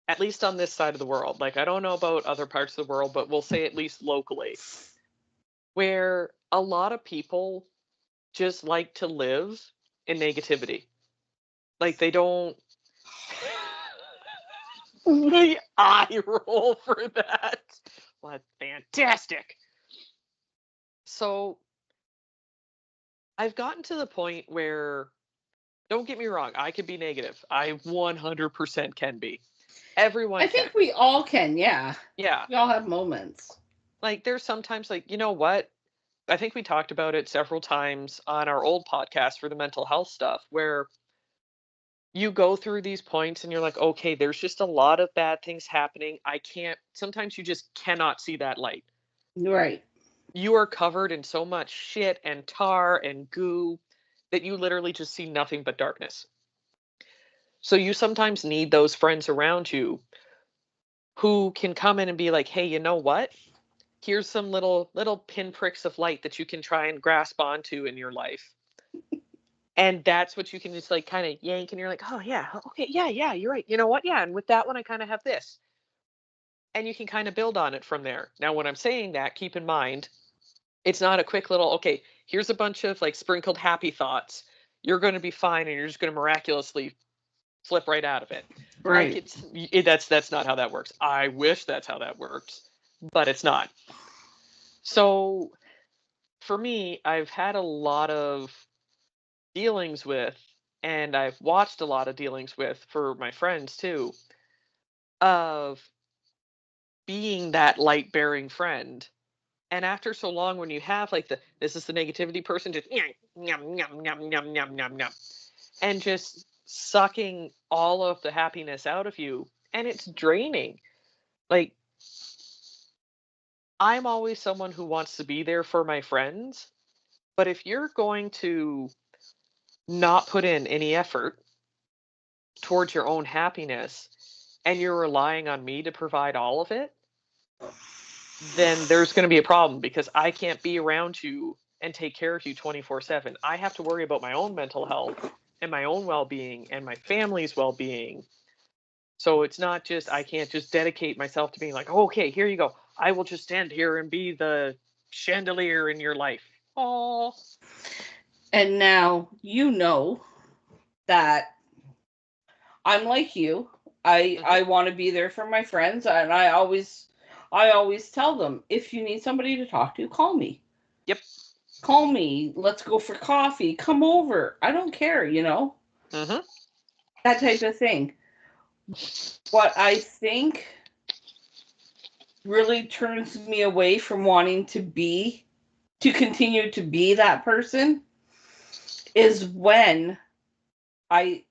A: at least on this side of the world. Like, I don't know about other parts of the world, but we'll say at least locally, where a lot of people just like to live in negativity. Like, they don't. The eye roll for that. What fantastic. So I've gotten to the point where, don't get me wrong, I could be negative. I 100% can be. Everyone
B: I
A: can.
B: think we all can, yeah.
A: Yeah.
B: We all have moments.
A: Like, there's sometimes, like, you know what? I think we talked about it several times on our old podcast for the mental health stuff, where you go through these points and you're like, okay, there's just a lot of bad things happening. Sometimes you just cannot see that light.
B: Right.
A: You are covered in so much shit and tar and goo that you literally just see nothing but darkness. So you sometimes need those friends around you who can come in and be like, hey, you know what? Here's some little pinpricks of light that you can try and grasp onto in your life. And that's what you can just, like, kind of yank, and you're like, oh yeah, okay, yeah, you're right. You know what? Yeah, and with that one I kind of have this. And you can kind of build on it from there. Now, when I'm saying that, keep in mind, it's not a quick little, okay, here's a bunch of, like, sprinkled happy thoughts. You're going to be fine and you're just going to miraculously flip right out of it. Like,
B: Right.
A: that's not how that works. I wish that's how that works, but it's not. So for me, I've had a lot of dealings with, and I've watched a lot of dealings with for my friends too, of being that light bearing friend. And after so long, when you have, like, this is the negativity person, just yum, yum, yum, yum, yum, yum, yum, and just sucking all of the happiness out of you, and it's draining. Like, I'm always someone who wants to be there for my friends, but if you're going to not put in any effort towards your own happiness and you're relying on me to provide all of it, then there's going to be a problem, because I can't be around you and take care of you 24/7. I have to worry about my own mental health and my own well-being and my family's well-being. So it's not just, I can't just dedicate myself to being like, oh, okay, here you go. I will just stand here and be the chandelier in your life. Oh.
B: And now you know that I'm like you. I want to be there for my friends, and I always tell them, if you need somebody to talk to, call me.
A: Yep.
B: Call me. Let's go for coffee. Come over. I don't care, that type of thing. What I think really turns me away from wanting to continue to be that person is when I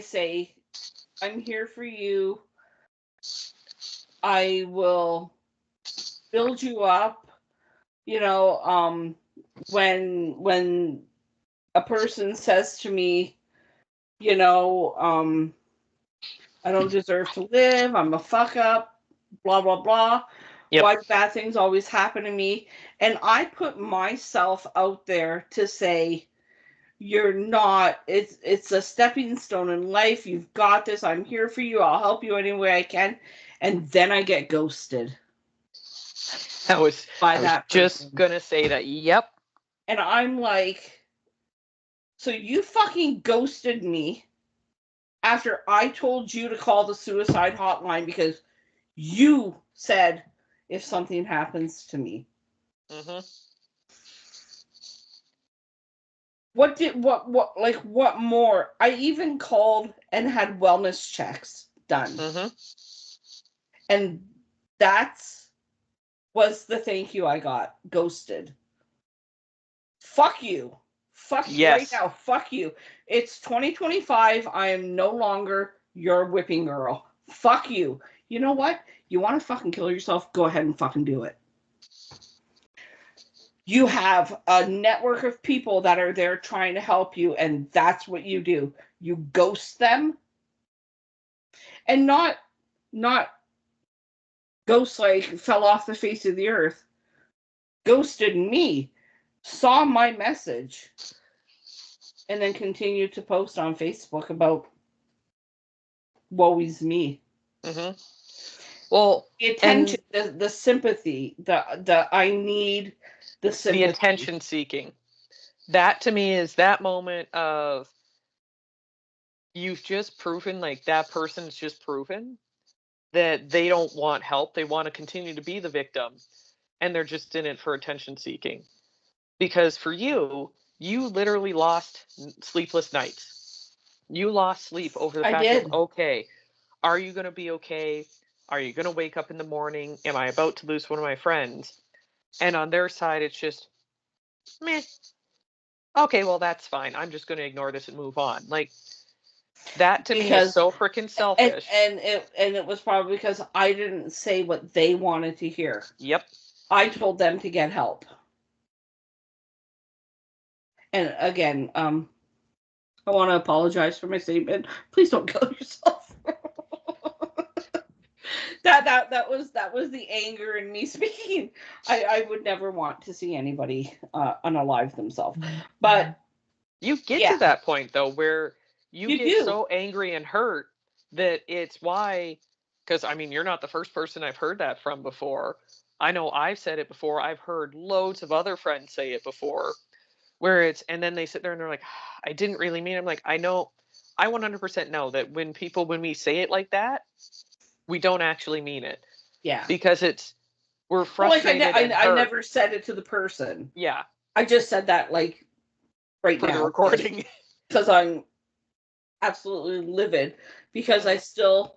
B: say, I'm here for you. I will build you up. you know, when a person says to me, you know, I don't deserve to live, I'm a fuck up, blah, blah, blah.
A: Yep.
B: Why do bad things always happen to me? And I put myself out there to say, you're not, it's a stepping stone in life. You've got this. I'm here for you. I'll help you any way I can. And then I get ghosted.
A: I was
B: that
A: just
B: person.
A: gonna say that. Yep.
B: And I'm like, so you fucking ghosted me after I told you to call the suicide hotline because you said if something happens to me.
A: Mm-hmm.
B: What more? I even called and had wellness checks done.
A: Mm-hmm.
B: And that's was the thank you I got. Ghosted. Fuck you. Fuck you right now. Fuck you. It's 2025. I am no longer your whipping girl. Fuck you. You know what? You want to fucking kill yourself? Go ahead and fucking do it. You have a network of people that are there trying to help you, and that's what you do. You ghost them. And not ghosts like fell off the face of the earth. Ghosted me. Saw my message. And then continued to post on Facebook about woe is me.
A: Mm-hmm. Well,
B: The attention, the sympathy, the I need the sympathy.
A: The attention seeking. That to me is that moment of you've just proven, like that person's just proven that they don't want help. They want to continue to be the victim, and they're just in it for attention seeking. Because for you, you literally lost sleepless nights. You lost sleep over the fact of, okay, are you going to be okay? Are you going to wake up in the morning? Am I about to lose one of my friends? And on their side, it's just, meh. Okay, well, that's fine. I'm just going to ignore this and move on. Like, that to me is so freaking selfish.
B: And it was probably because I didn't say what they wanted to hear.
A: Yep.
B: I told them to get help. And again, I want to apologize for my statement. Please don't kill yourself. that was the anger in me speaking. I would never want to see anybody unalive themselves. But
A: you get to that point though where you get so angry and hurt that it's why, because I mean, you're not the first person I've heard that from before. I know I've said it before. I've heard loads of other friends say it before, where it's, and then they sit there and they're like, I didn't really mean it. I'm like, I know, I 100% know that when we say it like that, we don't actually mean it.
B: Yeah.
A: Because we're frustrated.
B: Well, I never said it to the person.
A: Yeah.
B: I just said that like right now.
A: For the recording.
B: Because I'm absolutely livid because I still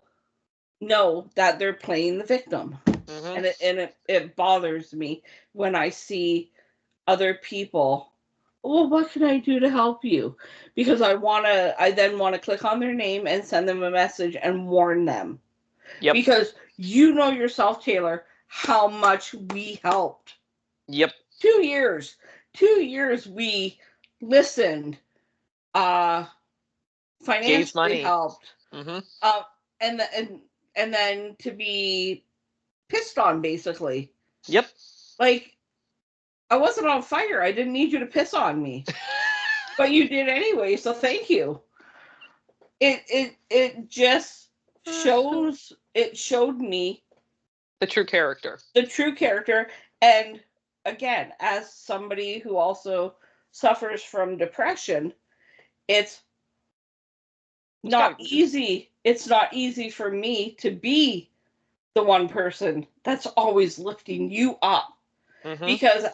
B: know that they're playing the victim. Mm-hmm. And it bothers me when I see other people, well, what can I do to help you? Because I then want to click on their name and send them a message and warn them. Yep. Because you know yourself, Taylor, how much we helped.
A: Yep.
B: 2 years. 2 years we listened, financially helped. Mm-hmm. And then to be pissed on, basically.
A: Yep.
B: Like, I wasn't on fire. I didn't need you to piss on me. But you did anyway, so thank you. It just showed me
A: the true character.
B: The true character. And again, as somebody who also suffers from depression, it's not easy. It's not easy for me to be the one person that's always lifting you up. Mm-hmm. Because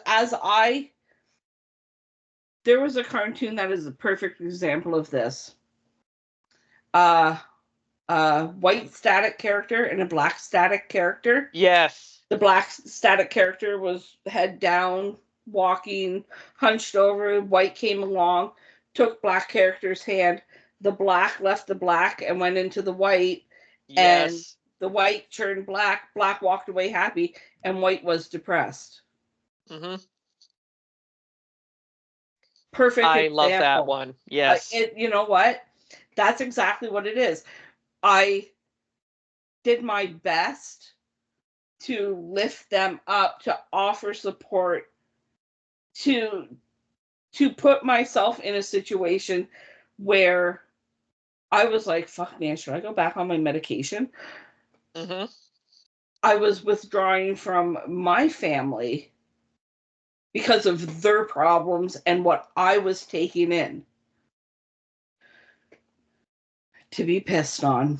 B: there was a cartoon that is a perfect example of this. White static character and a black static character.
A: Yes.
B: The black static character was head down, walking, hunched over. White came along, took black character's hand. The black left the black and went into the white. Yes. And the white turned black. Black walked away happy, and white was depressed.
A: Mm-hmm.
B: Perfect
A: I love that
B: example.
A: one. Yes.
B: You know what? That's exactly what it is. I did my best to lift them up, to offer support, to put myself in a situation where I was like, fuck man, should I go back on my medication?
A: Mm-hmm.
B: I was withdrawing from my family because of their problems and what I was taking in to be pissed on.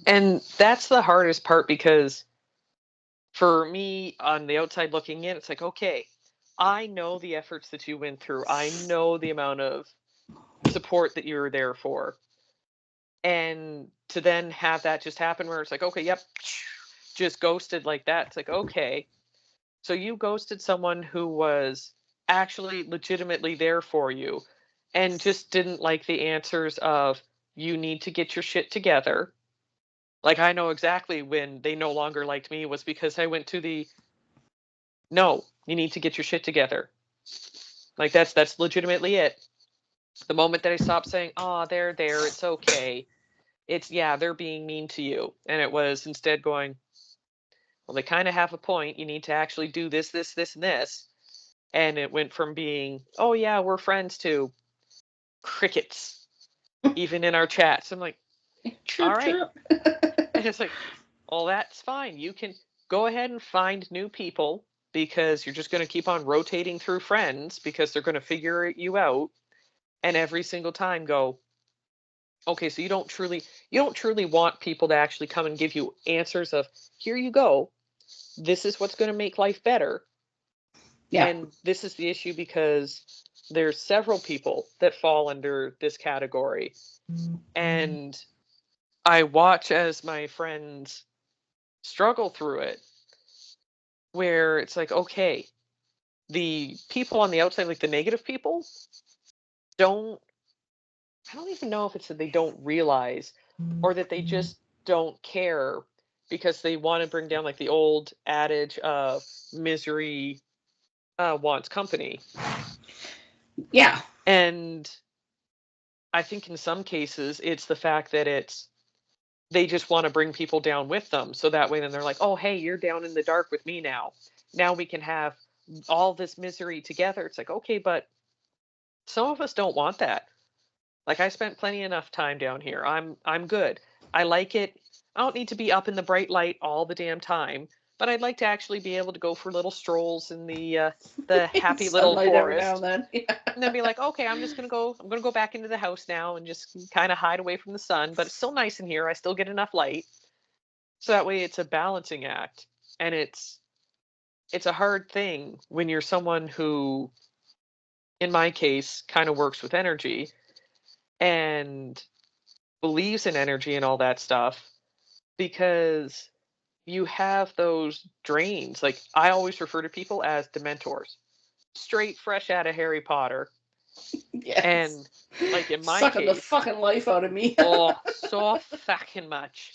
A: And that's the hardest part, because for me, on the outside looking in, it's like, okay, I know the efforts that you went through. I know the amount of support that you were there for. And to then have that just happen where it's like, okay, yep, just ghosted like that. It's like, okay, so you ghosted someone who was actually legitimately there for you and just didn't like the answers of, you need to get your shit together. Like, I know exactly when they no longer liked me was because I went to the, no, you need to get your shit together. Like, that's legitimately it. The moment that I stopped saying, oh, they're there, it's okay. It's, yeah, they're being mean to you. And it was instead going, well, they kind of have a point. You need to actually do this, this, this, and this. And it went from being, oh, yeah, we're friends, to crickets, even in our chats. I'm like, all
B: Chirp,
A: right.
B: chirp.
A: And it's like, well, that's fine. You can go ahead and find new people, because you're just going to keep on rotating through friends because they're going to figure you out. And every single time go, okay, so you don't truly want people to actually come and give you answers of, here you go. This is what's going to make life better.
B: Yeah.
A: And this is the issue, because there's several people that fall under this category. And I watch as my friends struggle through it, where it's like, okay, the people on the outside, like the negative people, don't, I don't even know if it's that they don't realize, or that they just don't care, because they want to bring down, like, the old adage of misery wants company.
B: Yeah.
A: And I think in some cases it's the fact that it's, they just want to bring people down with them. So that way then they're like, oh, hey, you're down in the dark with me now. Now we can have all this misery together. It's like, okay, but some of us don't want that. Like, I spent plenty enough time down here. I'm good. I like it. I don't need to be up in the bright light all the damn time, but I'd like to actually be able to go for little strolls in the happy little
B: Sunlight every now and
A: forest,
B: then. Yeah.
A: and then be like, okay, I'm gonna go back into the house now and just kind of hide away from the sun, but it's still nice in here. I still get enough light. So that way it's a balancing act. And it's a hard thing when you're someone who, in my case, kind of works with energy and believes in energy and all that stuff, because you have those drains. Like, I always refer to people as dementors, straight fresh out of Harry Potter.
B: Yes.
A: And, like, in my
B: Sucking the
A: case,
B: fucking life out of me.
A: oh, so fucking much.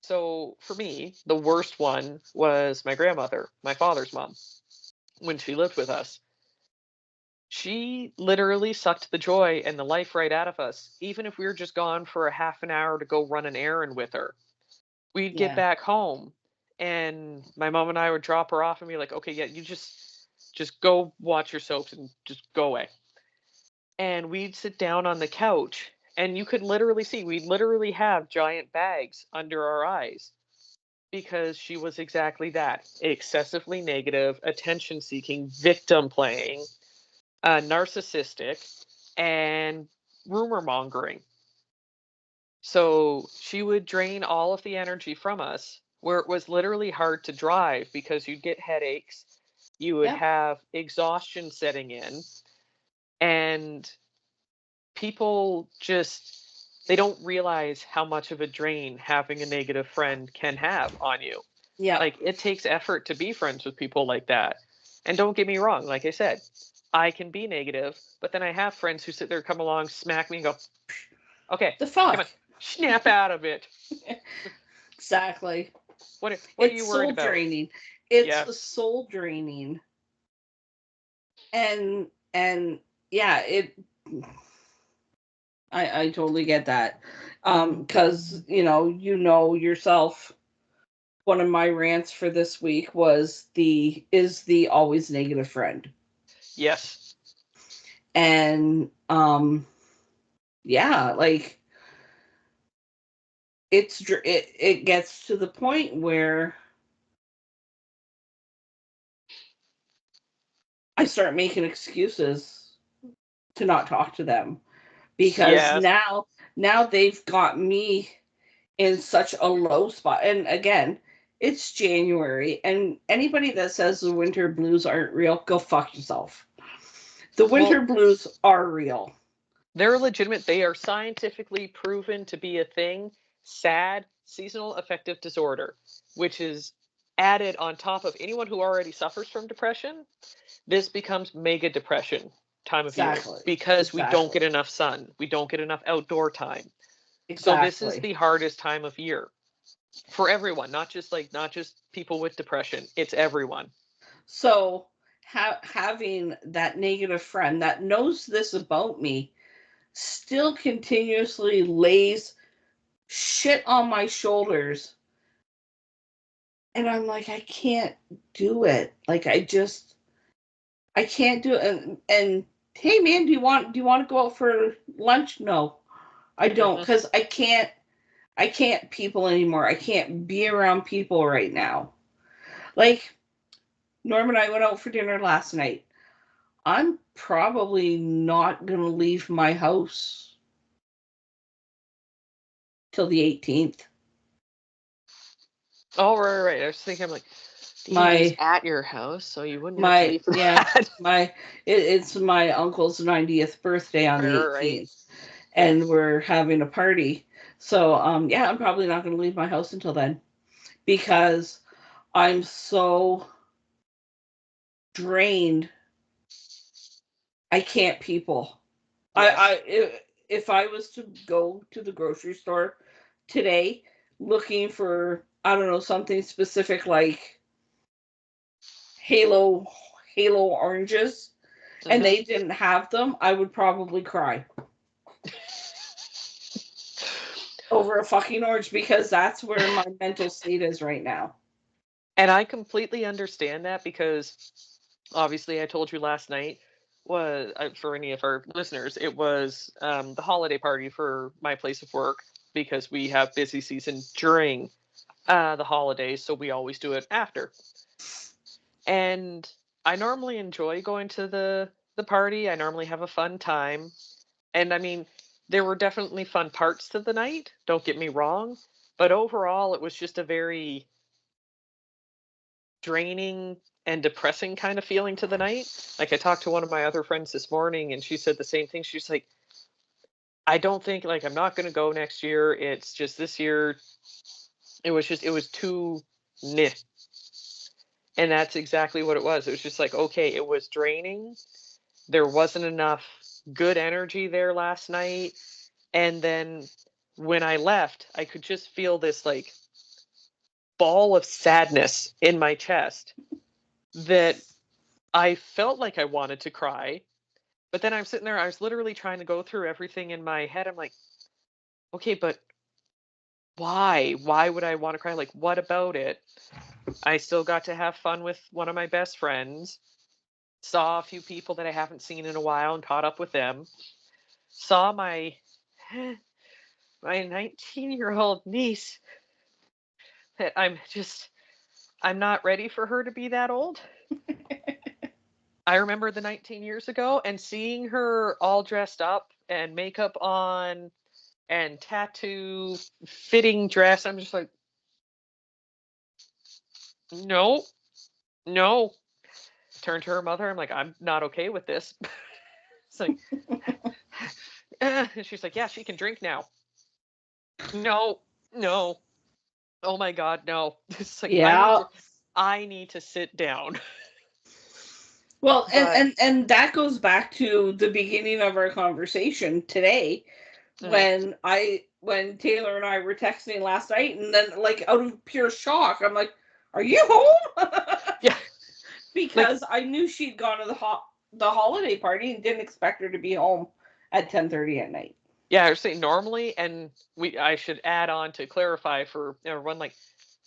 A: So for me, the worst one was my grandmother, my father's mom, when she lived with us. She literally sucked the joy and the life right out of us, even if we were just gone for a half an hour to go run an errand with her. We'd get
B: Yeah.
A: back home, and my mom and I would drop her off and be like, okay, yeah, you just go watch your soaps and just go away. And we'd sit down on the couch, and you could literally see, we'd literally have giant bags under our eyes, because she was exactly that: excessively negative, attention seeking, victim playing, narcissistic, and rumor mongering. So she would drain all of the energy from us, where it was literally hard to drive because you'd get headaches, you would
B: Yep.
A: have exhaustion setting in, and people just, they don't realize how much of a drain having a negative friend can have on you.
B: Yep.
A: Like, it takes effort to be friends with people like that. And don't get me wrong, like I said, I can be negative, but then I have friends who sit there, come along, smack me, and go, okay,
B: The
A: come
B: fuck.
A: on, snap out of it.
B: Exactly.
A: What are you
B: It's
A: worried
B: soul
A: about?
B: draining. it's soul draining. And yeah, I totally get that. Because you know yourself, one of my rants for this week was the always negative friend.
A: Yes.
B: And yeah, like it gets to the point where I start making excuses to not talk to them, because now they've got me in such a low spot. And again, it's January, and anybody that says the winter blues aren't real, go fuck yourself. The winter blues are real.
A: They're legitimate. They are scientifically proven to be a thing. SAD, seasonal affective disorder, which is added on top of anyone who already suffers from depression. This becomes mega depression time of year because we don't get enough sun. We don't get enough outdoor time. So this is the hardest time of year for everyone, not just people with depression. It's everyone.
B: So having that negative friend that knows this about me still continuously lays shit on my shoulders, and I'm like, I can't do it. Like, I can't do it. And hey man, do you want to go out for lunch? No, I don't, because I can't people anymore. I can't be around people right now. Like, Norm and I went out for dinner last night. I'm probably not going to leave my house till the 18th.
A: Oh, right. I was thinking, I'm like, DJ's at your house, so you wouldn't have to leave for that.
B: It's my uncle's 90th birthday on the 18th, and we're having a party. So, yeah, I'm probably not going to leave my house until then, because I'm so drained. I can't people. Yes. If I was to go to the grocery store today looking for, I don't know, something specific like Halo oranges, and they didn't have them, I would probably cry over a fucking orange, because that's where my mental state is right now.
A: And I completely understand that, because obviously I told you last night was, for any of our listeners, it was the holiday party for my place of work, because we have busy season during the holidays, so we always do it after. And I normally enjoy going to the party. I normally have a fun time. And I mean, there were definitely fun parts to the night, don't get me wrong, but overall it was just a very draining and depressing kind of feeling to the night. Like, I talked to one of my other friends this morning, and she said the same thing. She's like, I don't think, like, I'm not going to go next year. It's just this year, it was too meh. And that's exactly what it was. It was just like, okay, it was draining. There wasn't enough good energy there last night. And then when I left, I could just feel this like ball of sadness in my chest that I felt like I wanted to cry. But then I'm sitting there, I was literally trying to go through everything in my head. I'm like, okay, but why? Why would I want to cry? Like, what about it? I still got to have fun with one of my best friends. Saw a few people that I haven't seen in a while and caught up with them. Saw my 19-year-old niece that I'm not ready for her to be that old. I remember the 19 years ago and seeing her all dressed up and makeup on and tattoo fitting dress. I'm just like, no. Turned to her mother. I'm like, I'm not okay with this. It's like, and she's like, yeah, she can drink now. No. Oh my God, no. It's like, yeah. I need to sit down.
B: Well, and that goes back to the beginning of our conversation today, when Taylor and I were texting last night, and then, like, out of pure shock, I'm like, are you home? because I knew she'd gone to the holiday party and didn't expect her to be home at 10:30 at night.
A: Yeah, I was saying normally, and I should add on to clarify for everyone, like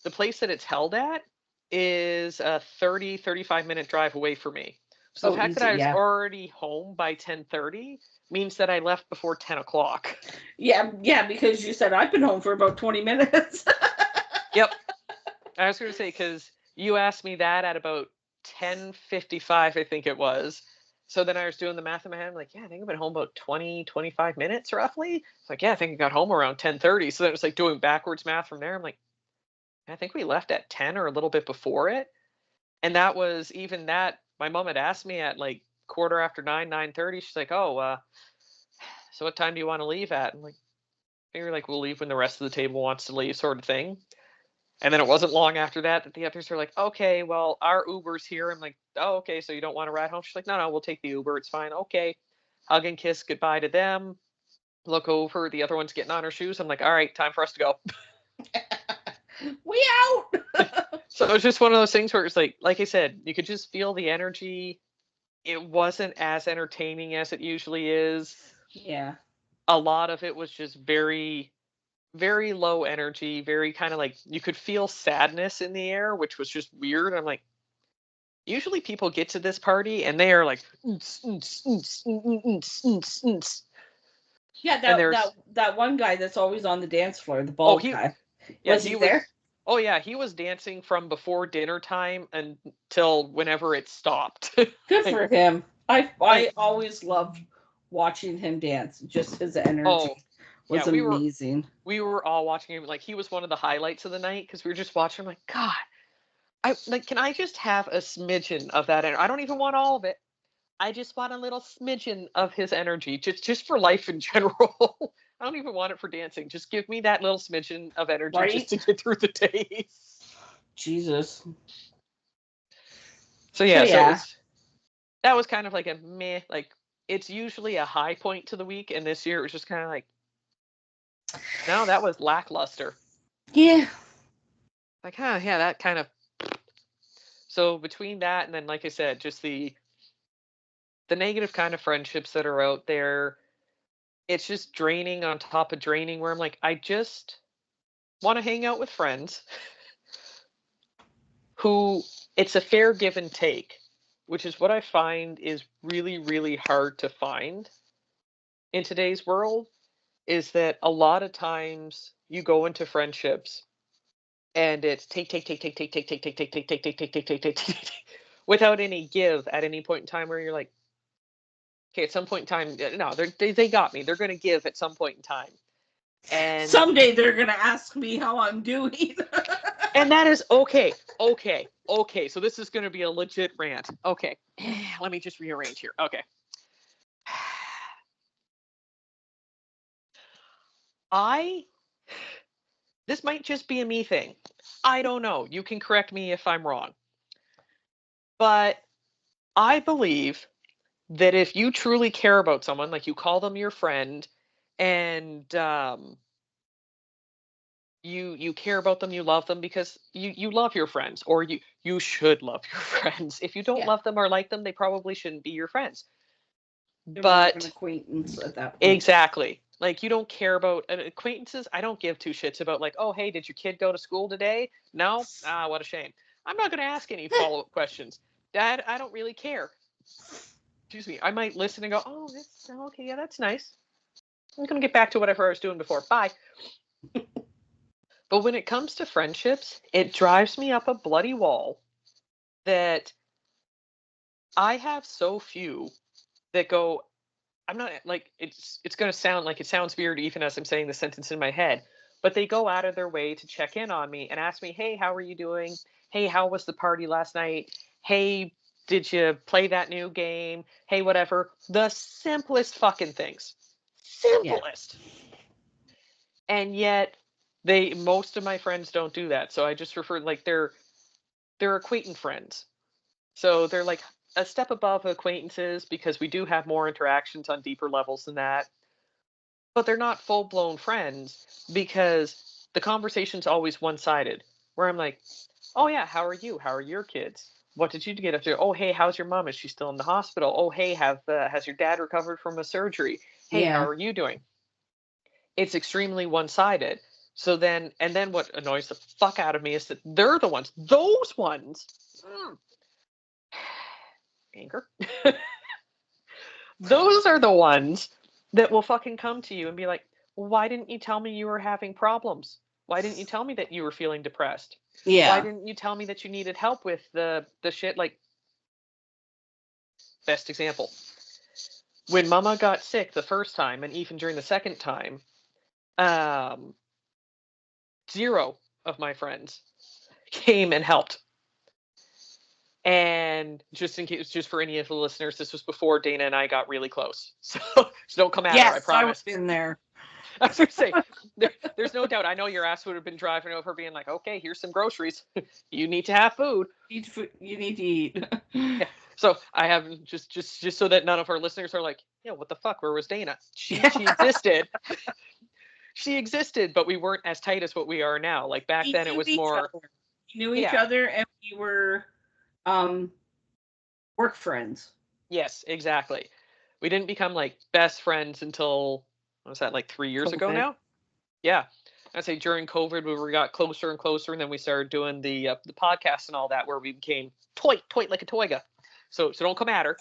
A: the place that it's held at is a 35 minute drive away for me. So the
B: Oh,
A: fact that
B: easy,
A: I was
B: yeah.
A: already home by 10:30 means that I left before 10 o'clock.
B: Yeah, because you said I've been home for about 20 minutes.
A: Yep. I was going to say, because you asked me that at about 10:55, I think it was. So then I was doing the math in my head. I'm like, yeah, I think I've been home about 20-25 minutes roughly. It's like, yeah, I think I got home around 10:30. So then it was like doing backwards math from there. I'm like, I think we left at 10 or a little bit before it. And that was even that. My mom had asked me at like quarter after 9, 9:30. She's like, oh, so what time do you want to leave at? I'm like, maybe like we'll leave when the rest of the table wants to leave, sort of thing. And then it wasn't long after that that the others are like, okay, well, our Uber's here. I'm like, oh, okay, so you don't want to ride home? She's like, no, we'll take the Uber. It's fine. Okay. Hug and kiss goodbye to them. Look over. The other one's getting on her shoes. I'm like, all right, time for us to go.
B: We out.
A: So it was just one of those things where it's like I said, you could just feel the energy. It wasn't as entertaining as it usually is.
B: Yeah.
A: A lot of it was just very, very low energy, very kind of like you could feel sadness in the air, which was just weird. I'm like, usually people get to this party and they are like,
B: Yeah,
A: and there's
B: that one guy that's always on the dance floor, the
A: oh
B: bald guy.
A: yeah
B: Was he there?
A: oh yeah, he was dancing from before dinner time until whenever it stopped.
B: Good
A: like,
B: for him. I
A: like
B: always loved watching him dance. Just his energy
A: oh yeah,
B: was amazing.
A: we were all watching him. Like he was one of the highlights of the night because we were just watching him. Like, God, I like, can I just have a smidgen of that? I don't even want all of it. I just want a little smidgen of his energy, just for life in general. I don't even want it for dancing. Just give me that little smidgen of energy just to
B: Right?
A: get through the days.
B: Jesus.
A: So yeah, so it
B: yeah.
A: was that was kind of like a meh. Like it's usually a high point to the week, and this year it was just kind of like, no, that was lackluster.
B: Yeah.
A: Like, huh, yeah, that kind of. So between that and then, like I said, just the negative kind of friendships that are out there, it's just draining on top of draining. Where I'm like, I just want to hang out with friends who it's a fair give and take, which is what I find is really, really hard to find in today's world. Is that a lot of times you go into friendships and it's take without any give at any point in time where you're like, okay, at some point in time, no, they got me. They're going to give at some point in time. And
B: someday they're gonna ask me how I'm doing.
A: and that is okay. Okay. So this is going to be a legit rant. Okay. Let me just rearrange here. Okay. This might just be a me thing. I don't know. You can correct me if I'm wrong. But I believe that if you truly care about someone, like you call them your friend, and you care about them, you love them because you love your friends, or you should love your friends. If you don't
B: Yeah.
A: love them or like them, they probably shouldn't be your friends.
B: They're more of an
A: But
B: acquaintance at that point.
A: exactly, like you don't care about acquaintances. I don't give two shits about like, oh hey, did your kid go to school today? No. Ah, what a shame. I'm not going to ask any follow-up questions. Dad, I don't really care. Excuse me. I might listen and go, oh, that's okay, yeah, that's nice. I'm going to get back to whatever I was doing before. Bye. But when it comes to friendships, it drives me up a bloody wall that I have so few that go, I'm not like, it's going to sound like, it sounds weird even as I'm saying the sentence in my head, but they go out of their way to check in on me and ask me, hey, how are you doing? Hey, how was the party last night? Hey, did you play that new game? Hey, whatever. The simplest fucking things.
B: Yeah.
A: Simplest. And yet most of my friends don't do that. So I just refer, like, they're acquaintance friends. So they're like a step above acquaintances because we do have more interactions on deeper levels than that. But they're not full blown friends because the conversation's always one sided. Where I'm like, oh yeah, how are you? How are your kids? what did you get up to? Oh, hey, how's your mom? Is she still in the hospital? Oh, hey, has your dad recovered from a surgery? Hey, how
B: Yeah.
A: are you doing? It's extremely one-sided. So then, and then what annoys the fuck out of me is that they're the ones, those ones, anger. Those are the ones that will fucking come to you and be like, well, why didn't you tell me you were having problems? Why didn't you tell me that you were feeling depressed? Why
B: Yeah.
A: didn't you tell me that you needed help with the shit? Like, best example, when mama got sick the first time and even during the second time, um, zero of my friends came and helped. And just in case, just for any of the listeners, this was before Dana and I got really close. So, so don't come at her, I
B: Yes, I was
A: promise.
B: in there.
A: I was going to say, there's no doubt. I know your ass would have been driving over being like, okay, here's some groceries. You need to have food.
B: You need to eat.
A: Yeah. So I have just so that none of our listeners are like, yeah, what the fuck? Where was Dana? She existed. She existed, but we weren't as tight as what we are now. Like back
B: We
A: then, it
B: knew
A: was
B: each
A: more,
B: other. We knew each
A: yeah,
B: other, and we were work friends.
A: yes, exactly. We didn't become like best friends until, what was that, like 3 years ago
B: COVID.
A: now? Yeah. I'd say during COVID, we got closer and closer, and then we started doing the podcast and all that, where we became toy like a toyga. So don't come at her.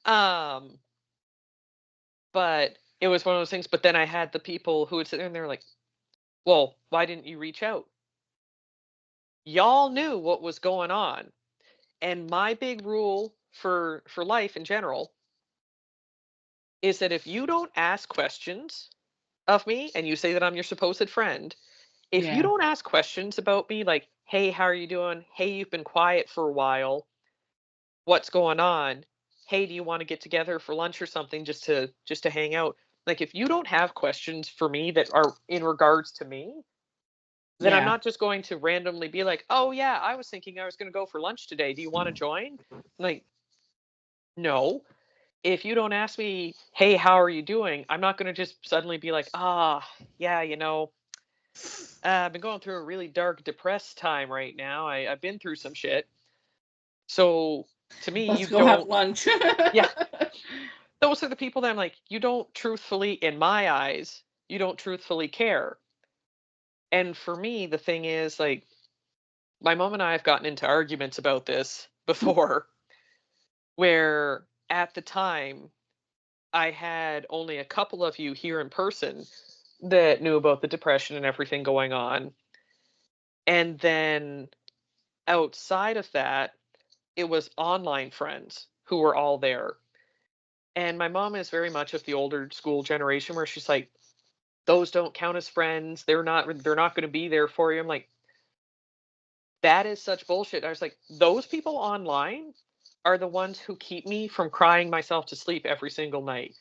A: Um, but it was one of those things. But then I had the people who would sit there and they're like, "Well, why didn't you reach out? Y'all knew what was going on." And my big rule for life in general is that if you don't ask questions of me and you say that I'm your supposed friend, if you
B: Yeah.
A: don't ask questions about me, like, hey, how are you doing? Hey, you've been quiet for a while. What's going on? Hey, do you want to get together for lunch or something just to hang out? Like, if you don't have questions for me that are in regards to me, then I'm
B: Yeah.
A: not just going to randomly be like, oh yeah, I was thinking I was going to go for lunch today. Do you want to join? Like, no. If you don't ask me, hey, how are you doing? I'm not going to just suddenly be like, yeah, I've been going through a really dark, depressed time right now. I've been through some shit. So to me,
B: Let's
A: you
B: go have
A: don't,
B: lunch.
A: yeah, those are the people that I'm like, you don't truthfully, in my eyes, you don't truthfully care. And for me, the thing is, like, my mom and I have gotten into arguments about this before, where at the time, I had only a couple of you here in person that knew about the depression and everything going on. And then outside of that, it was online friends who were all there. And my mom is very much of the older school generation where she's like, those don't count as friends. They're not going to be there for you. I'm like, that is such bullshit. I was like, those people online are the ones who keep me from crying myself to sleep every single night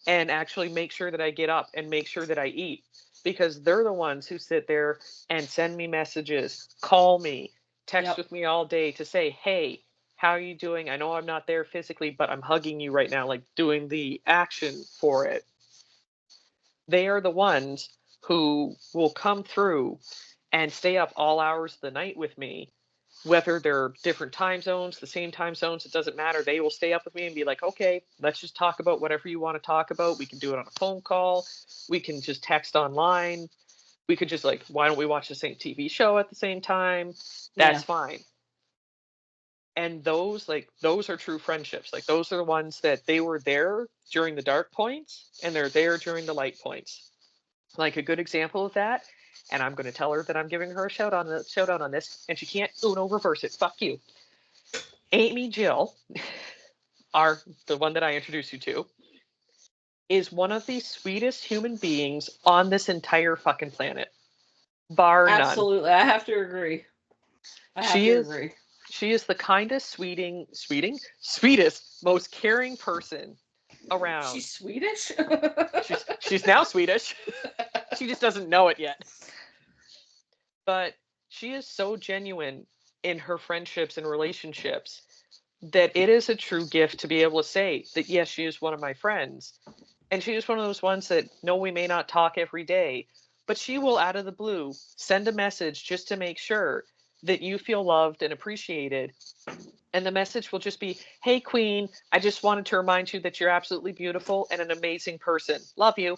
A: and actually make sure that I get up and make sure that I eat, because they're the ones who sit there and send me messages, call me, text
B: Yep.
A: with me all day to say, hey, how are you doing? I know I'm not there physically, but I'm hugging you right now, like doing the action for it. They are the ones who will come through and stay up all hours of the night with me, whether they're different time zones, the same time zones, it doesn't matter. They will stay up with me and be like, okay, let's just talk about whatever you want to talk about. We can do it on a phone call. We can just text online. We could just, like, why don't we watch the same TV show at the same time? That's
B: Yeah.
A: fine. And those are true friendships. Like, those are the ones that they were there during the dark points and they're there during the light points. Like, a good example of that, and I'm going to tell her that I'm giving her a shout out on this, and she can't Uno reverse it. Fuck you. Amy Jill, the one that I introduced you to, is one of the sweetest human beings on this entire fucking planet, bar none.
B: Absolutely. I have to agree. I have
A: She
B: to
A: is
B: agree.
A: she is the kindest, sweetest, most caring person around.
B: She's Swedish?
A: She's now Swedish. She just doesn't know it yet. But she is so genuine in her friendships and relationships that it is a true gift to be able to say that, yes, she is one of my friends. And she is one of those ones that, no, we may not talk every day, but she will, out of the blue, send a message just to make sure. that you feel loved and appreciated. And the message will just be, hey, Queen, I just wanted to remind you that you're absolutely beautiful and an amazing person. Love you.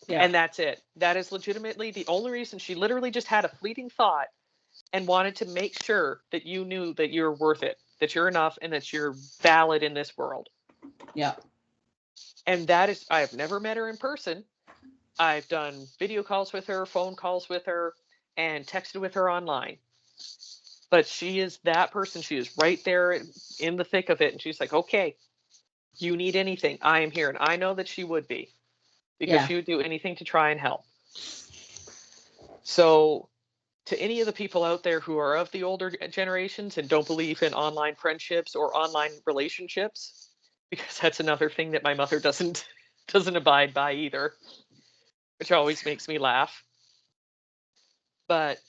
B: Yeah.
A: And that's it. That is legitimately the only reason. She literally just had a fleeting thought and wanted to make sure that you knew that you're worth it, that you're enough, and that you're valid in this world.
B: Yeah.
A: And that is, I have never met her in person. I've done video calls with her, phone calls with her, and texted with her online. But she is that person. She is right there in the thick of it. And she's like, okay, you need anything, I am here. And I know that she would be, because
B: Yeah.
A: she would do anything to try and help. So, to any of the people out there who are of the older generations and don't believe in online friendships or online relationships, because that's another thing that my mother doesn't abide by either, which always makes me laugh. But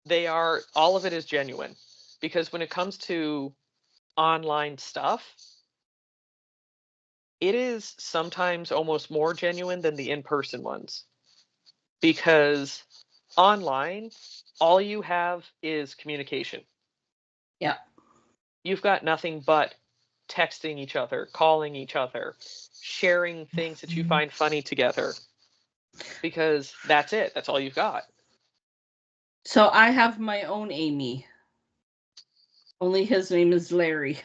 A: they are, all of it is genuine, because when it comes to online stuff, it is sometimes almost more genuine than the in-person ones, because online all you have is communication.
B: Yeah.
A: You've got nothing but texting each other, calling each other, sharing things that you find funny together, because that's it. That's all you've got.
B: So I have my own Amy. Only his name is Larry.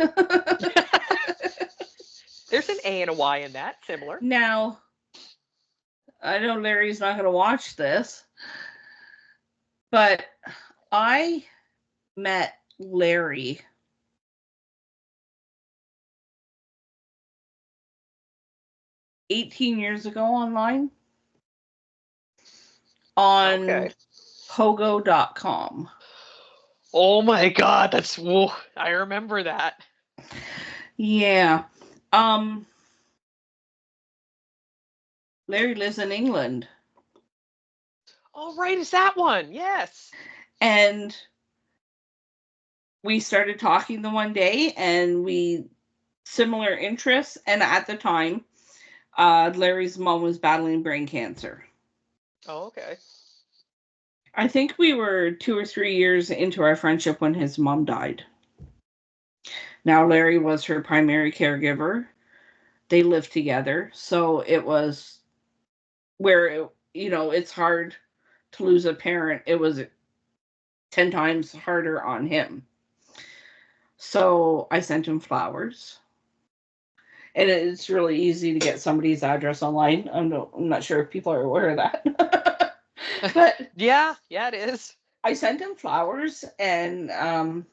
A: There's an A and a Y in that, similar.
B: Now, I know Larry's not going to watch this, but I met Larry 18 years ago online on
A: Okay.
B: pogo.com.
A: Oh my God, that's, whoa, I remember that.
B: Yeah. Larry lives in England.
A: Oh, right, is that one? Yes.
B: And we started talking the one day, and we similar interests. And at the time, Larry's mom was battling brain cancer.
A: Oh, okay.
B: I think we were 2 or 3 years into our friendship when his mom died. Now, Larry was her primary caregiver. They lived together. So it was where, it's hard to lose a parent. It was 10 times harder on him. So I sent him flowers. And it's really easy to get somebody's address online. I'm not sure if people are aware of that. But
A: yeah, it is.
B: I sent him flowers, and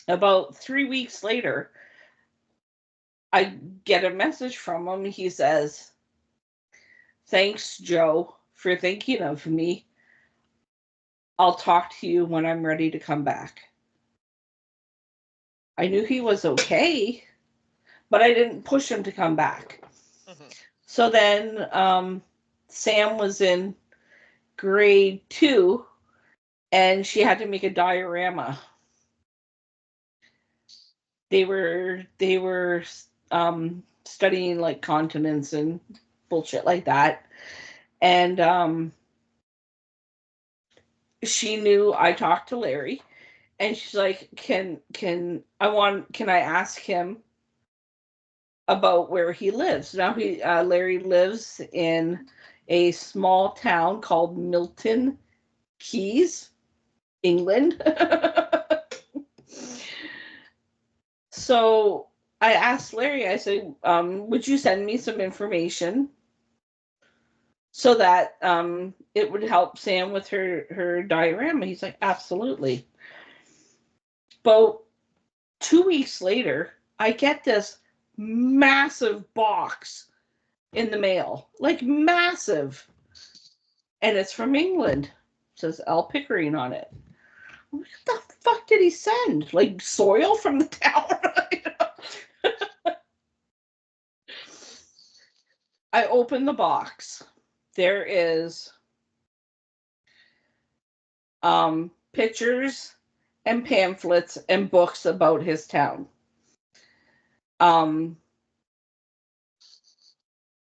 B: about 3 weeks later, I get a message from him. He says, "Thanks, Joe, for thinking of me. I'll talk to you when I'm ready to come back." I knew he was okay, but I didn't push him to come back. Mm-hmm. So then Sam was in grade 2, and she had to make a diorama. They were studying like continents and bullshit like that, and she knew I talked to Larry, and she's like, can I ask him about where he lives? Now Larry lives in a small town called Milton Keynes, England. So I asked Larry, I said, would you send me some information so that it would help Sam with her diorama? He's like, absolutely. About 2 weeks later, I get this massive box in the mail, like massive. And it's from England. It says L. Pickering on it. What the fuck did he send? Like soil from the town? I open the box. There is pictures and pamphlets and books about his town.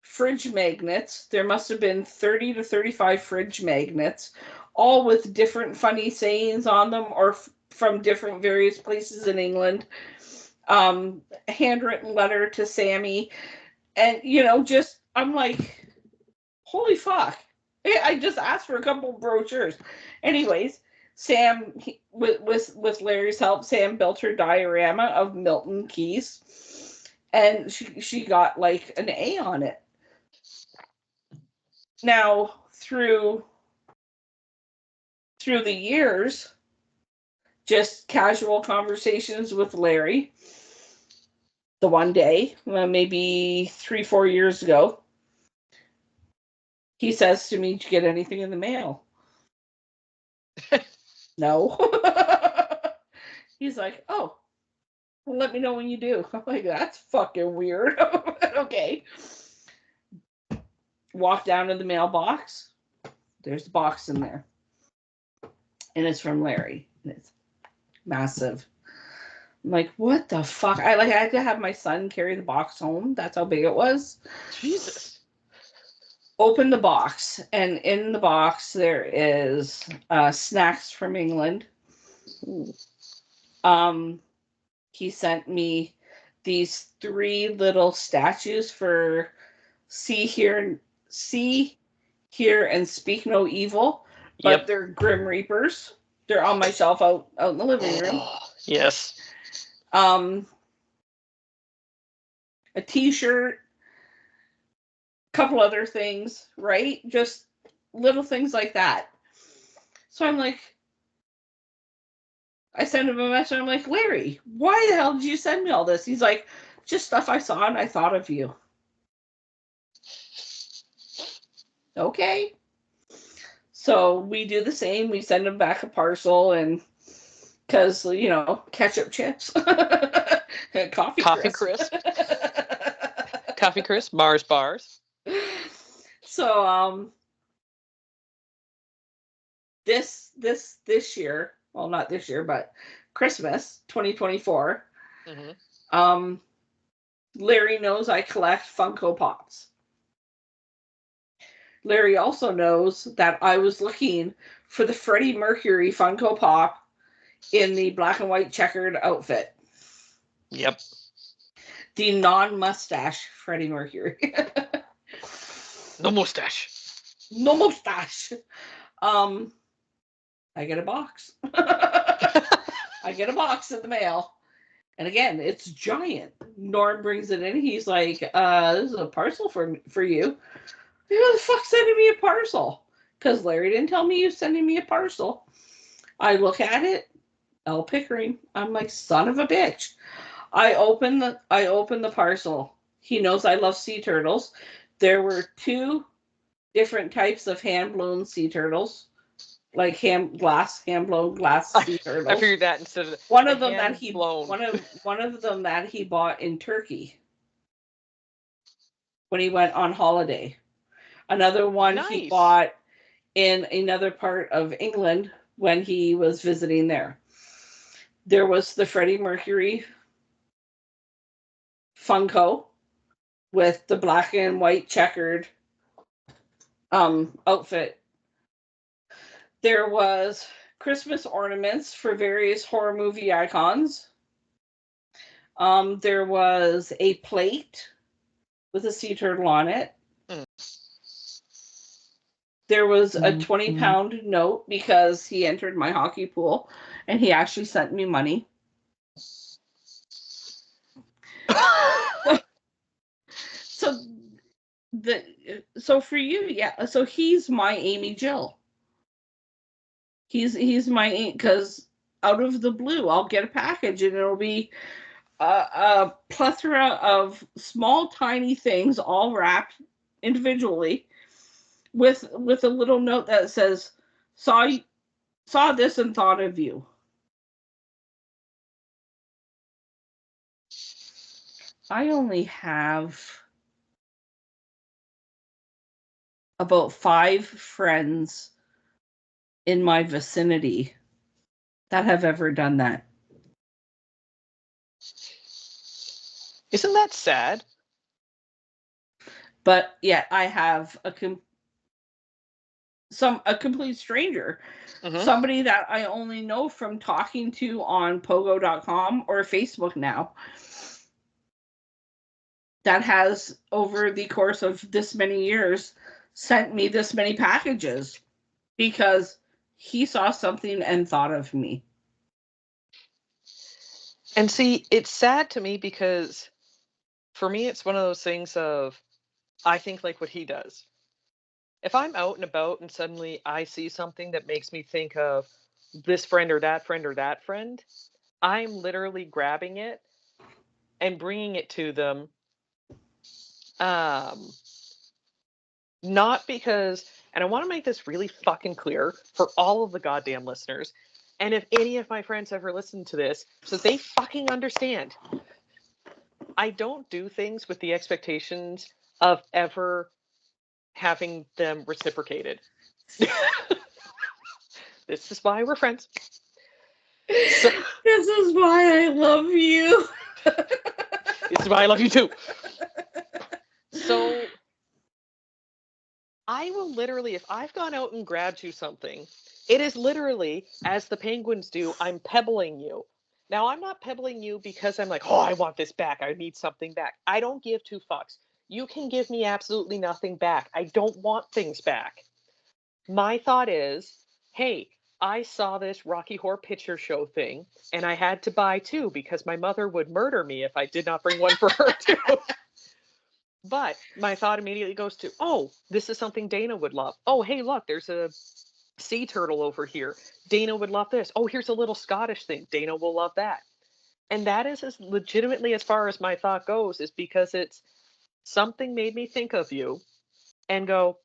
B: Fridge magnets. There must have been 30 to 35 fridge magnets all with different funny sayings on them, or from different various places in England. Handwritten letter to Sammy, and just I'm like, holy fuck! I just asked for a couple brochures. Anyways, Sam, with Larry's help, Sam built her diorama of Milton Keys, and she got like an A on it. Now through the years, just casual conversations with Larry. The one day, maybe 3-4 years ago, he says to me, "Did you get anything in the mail?" No. He's like, "Oh, well, let me know when you do." I'm like, "That's fucking weird." Okay. Walk down to the mailbox. There's a box in there. And it's from Larry. And it's massive. I'm like, what the fuck? I had to have my son carry the box home. That's how big it was.
A: Jesus.
B: Open the box, and in the box there is snacks from England.
A: Ooh.
B: He sent me these 3 little statues for see, hear, and speak no evil, but
A: Yep.
B: they're Grim Reapers. They're on my shelf out in the living room.
A: Yes.
B: A t-shirt, couple other things, right? Just little things like that. So I'm like, I send him a message. I'm like, Larry, why the hell did you send me all this? He's like, just stuff I saw and I thought of you. Okay. So we do the same. We send him back a parcel, and because ketchup chips, coffee crisp.
A: Coffee crisp, Mars bars.
B: So this year, well, not this year, but Christmas 2024.
A: Mm-hmm.
B: Larry knows I collect Funko Pops. Larry also knows that I was looking for the Freddie Mercury Funko Pop in the black and white checkered outfit.
A: Yep.
B: The non-mustache Freddie Mercury.
A: No mustache.
B: No mustache. I get a box. I get a box in the mail. And again, it's giant. Norm brings it in. He's like, this is a parcel for you. Who the fuck's sending me a parcel? Because Larry didn't tell me he was sending me a parcel. I look at it. L. Pickering. I'm like, son of a bitch. I open the parcel. He knows I love sea turtles. There were 2 different types of hand-blown sea turtles. Like hand-blown glass sea turtles.
A: I figured that instead of
B: one of them that he
A: blown.
B: one of them that he bought in Turkey when he went on holiday. Another one he bought in another part of England when he was visiting there. There was the Freddie Mercury Funko with the black and white checkered outfit. There was Christmas ornaments for various horror movie icons. There was a plate with a sea turtle on it. There was a 20-pound note because he entered my hockey pool, and he actually sent me money. So for you, yeah. So he's my Amy Jill. He's my, because out of the blue, I'll get a package and it'll be a plethora of small, tiny things all wrapped individually with a little note that says, saw this and thought of you. I only have about 5 friends in my vicinity that have ever done that.
A: Isn't that sad?
B: But yeah, I have a complete stranger.
A: Mm-hmm.
B: Somebody that I only know from talking to on pogo.com or Facebook now, that has, over the course of this many years, sent me this many packages because he saw something and thought of me.
A: And see, it's sad to me because for me, it's one of those things of, I think like what he does. If I'm out and about and suddenly I see something that makes me think of this friend or that friend or that friend, I'm literally grabbing it and bringing it to them. Not because, and I want to make this really fucking clear for all of the goddamn listeners, and if any of my friends ever listen to this, so they fucking understand, I don't do things with the expectations of ever having them reciprocated. This is why we're friends. So,
B: this is why I love you.
A: This is why I love you too. So I will literally, if I've gone out and grabbed you something, it is literally, as the penguins do, I'm pebbling you. Now, I'm not pebbling you because I'm like, oh, I want this back. I need something back. I don't give two fucks. You can give me absolutely nothing back. I don't want things back. My thought is, hey, I saw this Rocky Horror Picture Show thing, and I had to buy two because my mother would murder me if I did not bring one for her too. But my thought immediately goes to, oh, this is something Dana would love. Oh, hey, look, there's a sea turtle over here. Dana would love this. Oh, here's a little Scottish thing. Dana will love that. And that is as legitimately as far as my thought goes, is because it's something made me think of you and go,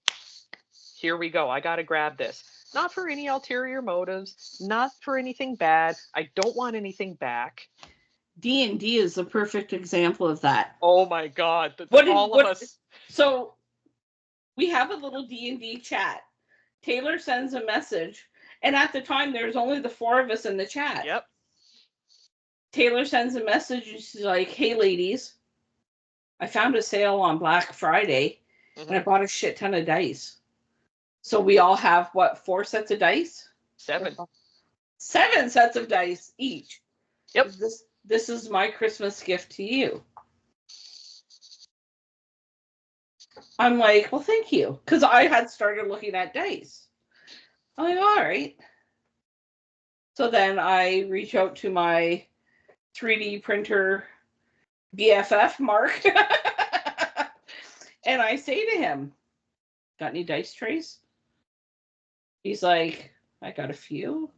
A: here we go. I got to grab this. Not for any ulterior motives, not for anything bad. I don't want anything back.
B: D&D is the perfect example of that.
A: Oh my God. All of us.
B: So we have a little D&D chat. Taylor sends a message, and at the time there's only the four of us in the chat.
A: Yep.
B: Taylor sends a message, and she's like, hey ladies, I found a sale on Black Friday, and I bought a shit ton of dice. So we all have, what, 4 sets of dice?
A: 7.
B: 7 sets of dice each.
A: Yep.
B: This is my Christmas gift to you. I'm like, well, thank you. Because I had started looking at dice. I'm like, all right. So then I reach out to my 3D printer BFF, Mark. And I say to him, got any dice trays? He's like, I got a few.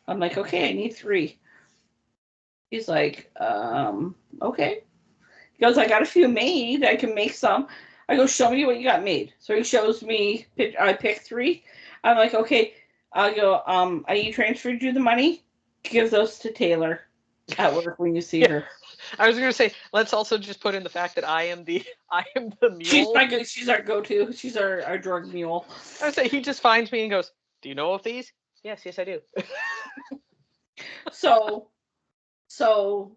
B: I'm like, okay, I need 3. He's like, okay. He goes, I got a few made. I can make some. I go, show me what you got made. So he shows me, I pick 3. I'm like, okay. I go, I e-transferred you the money. Give those to Taylor at work when you see her.
A: I was going to say, let's also just put in the fact that I am the mule.
B: She's our go-to. She's our drug mule.
A: I would say he just finds me and goes, do you know of these? Yes, I do.
B: So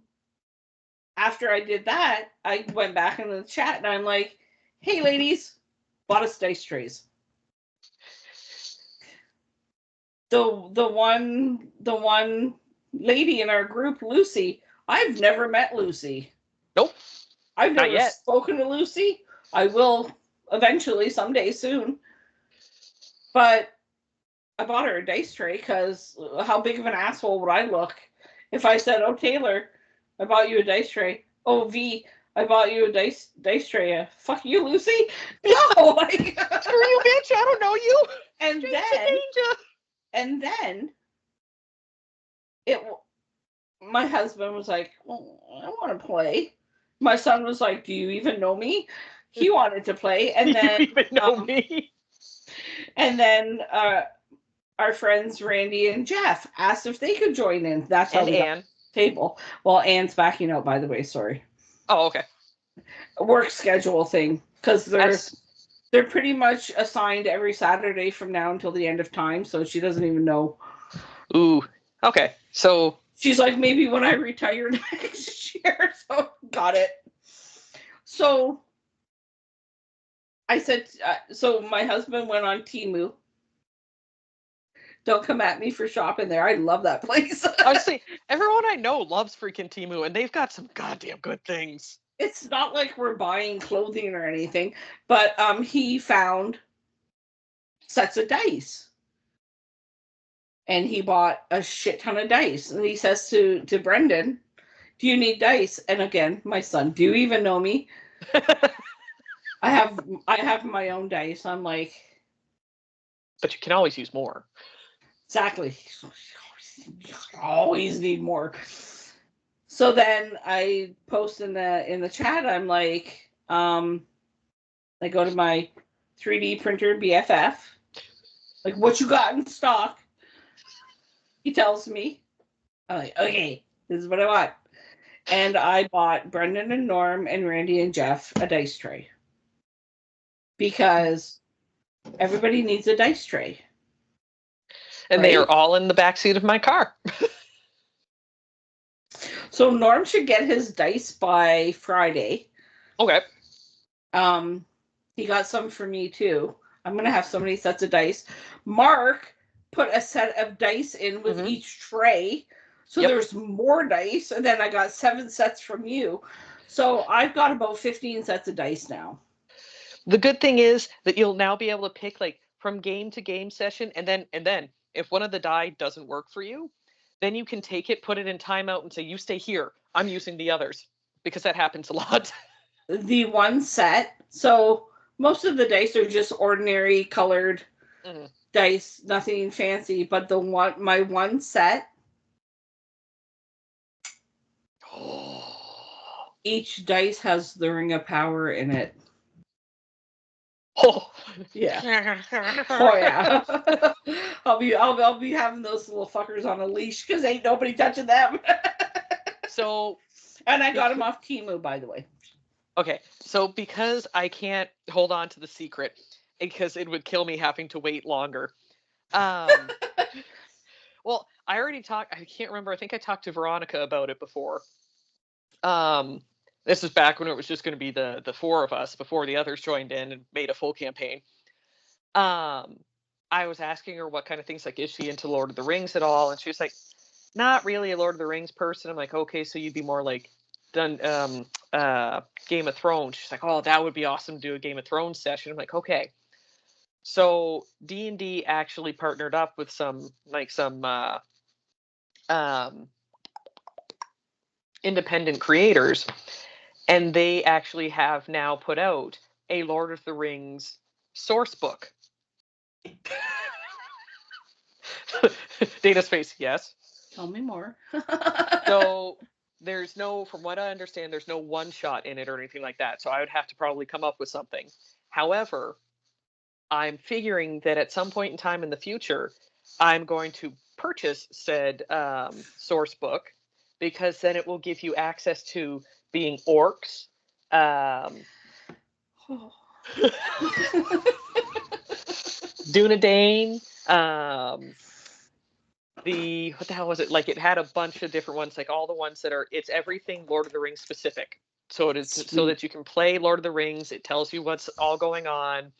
B: after I did that, I went back into the chat and I'm like, hey ladies, bought us dice trays. The one lady in our group, Lucy, I've never met Lucy.
A: Nope.
B: I've never spoken to Lucy. I will eventually someday soon. But I bought her a dice tray because how big of an asshole would I look if I said, oh, Taylor, I bought you a dice tray. Oh, V, I bought you a dice tray. Fuck you, Lucy. No, like,
A: screw you, bitch. I don't know you.
B: And then my husband was like, well, I want to play. My son was like, do you even know me? He wanted to play. And then
A: you even know me.
B: And then our friends Randy and Jeff asked if they could join in. That's how we got the table. Well, Anne's backing out, by the way. Sorry.
A: Oh, okay.
B: A work schedule thing, because they're pretty much assigned every Saturday from now until the end of time, so she doesn't even know.
A: Ooh. Okay. So
B: she's like, maybe when I retire next year. So got it. So I said, so my husband went on Temu Don't come at me for shopping there. I love that place.
A: Honestly, everyone I know loves freaking Temu, and they've got some goddamn good things.
B: It's not like we're buying clothing or anything, but he found sets of dice. And he bought a shit ton of dice. And he says to Brendan, do you need dice? And again, my son, do you even know me? I have my own dice. I'm like,
A: but you can always use more.
B: Exactly. You always need more. So then I post in the chat, I'm like, I go to my 3D printer BFF. Like, what you got in stock? He tells me. I'm like, okay, this is what I want. And I bought Brendan and Norm and Randy and Jeff a dice tray. Because everybody needs a dice tray.
A: And they are all in the backseat of my car.
B: So Norm should get his dice by Friday.
A: Okay.
B: He got some for me too. I'm gonna have so many sets of dice. Mark put a set of dice in with each tray. So there's more dice, and then I got 7 sets from you. So I've got about 15 sets of dice now.
A: The good thing is that you'll now be able to pick like from game to game session, and then if one of the die doesn't work for you, then you can take it, put it in timeout, and say, you stay here. I'm using the others, because that happens a lot.
B: The one set, so most of the dice are just ordinary colored dice, nothing fancy, but my one set, each dice has the Ring of Power in it.
A: Oh
B: yeah. Oh yeah. I'll be having those little fuckers on a leash because ain't nobody touching them.
A: So,
B: and I got them off Temu, by the way.
A: Okay, so because I can't hold on to the secret, because it would kill me having to wait longer. Well, I already talked. I can't remember. I think I talked to Veronica about it before. This is back when it was just going to be the 4 of us before the others joined in and made a full campaign. I was asking her what kind of things, like, is she into Lord of the Rings at all? And she was like, not really a Lord of the Rings person. I'm like, okay, so you'd be more like done Game of Thrones. She's like, oh, that would be awesome to do a Game of Thrones session. I'm like, okay. So D&D actually partnered up with some independent creators, and they actually have now put out a Lord of the Rings source book. Data's face, yes.
B: Tell me more.
A: So there's no, from what I understand, there's no one shot in it or anything like that. So I would have to probably come up with something. However, I'm figuring that at some point in time in the future, I'm going to purchase said source book, because then it will give you access to being orcs. Dunedain, what the hell was it? Like, it had a bunch of different ones, like all the ones that are, it's everything Lord of the Rings specific. So it is so that you can play Lord of the Rings. It tells you what's all going on.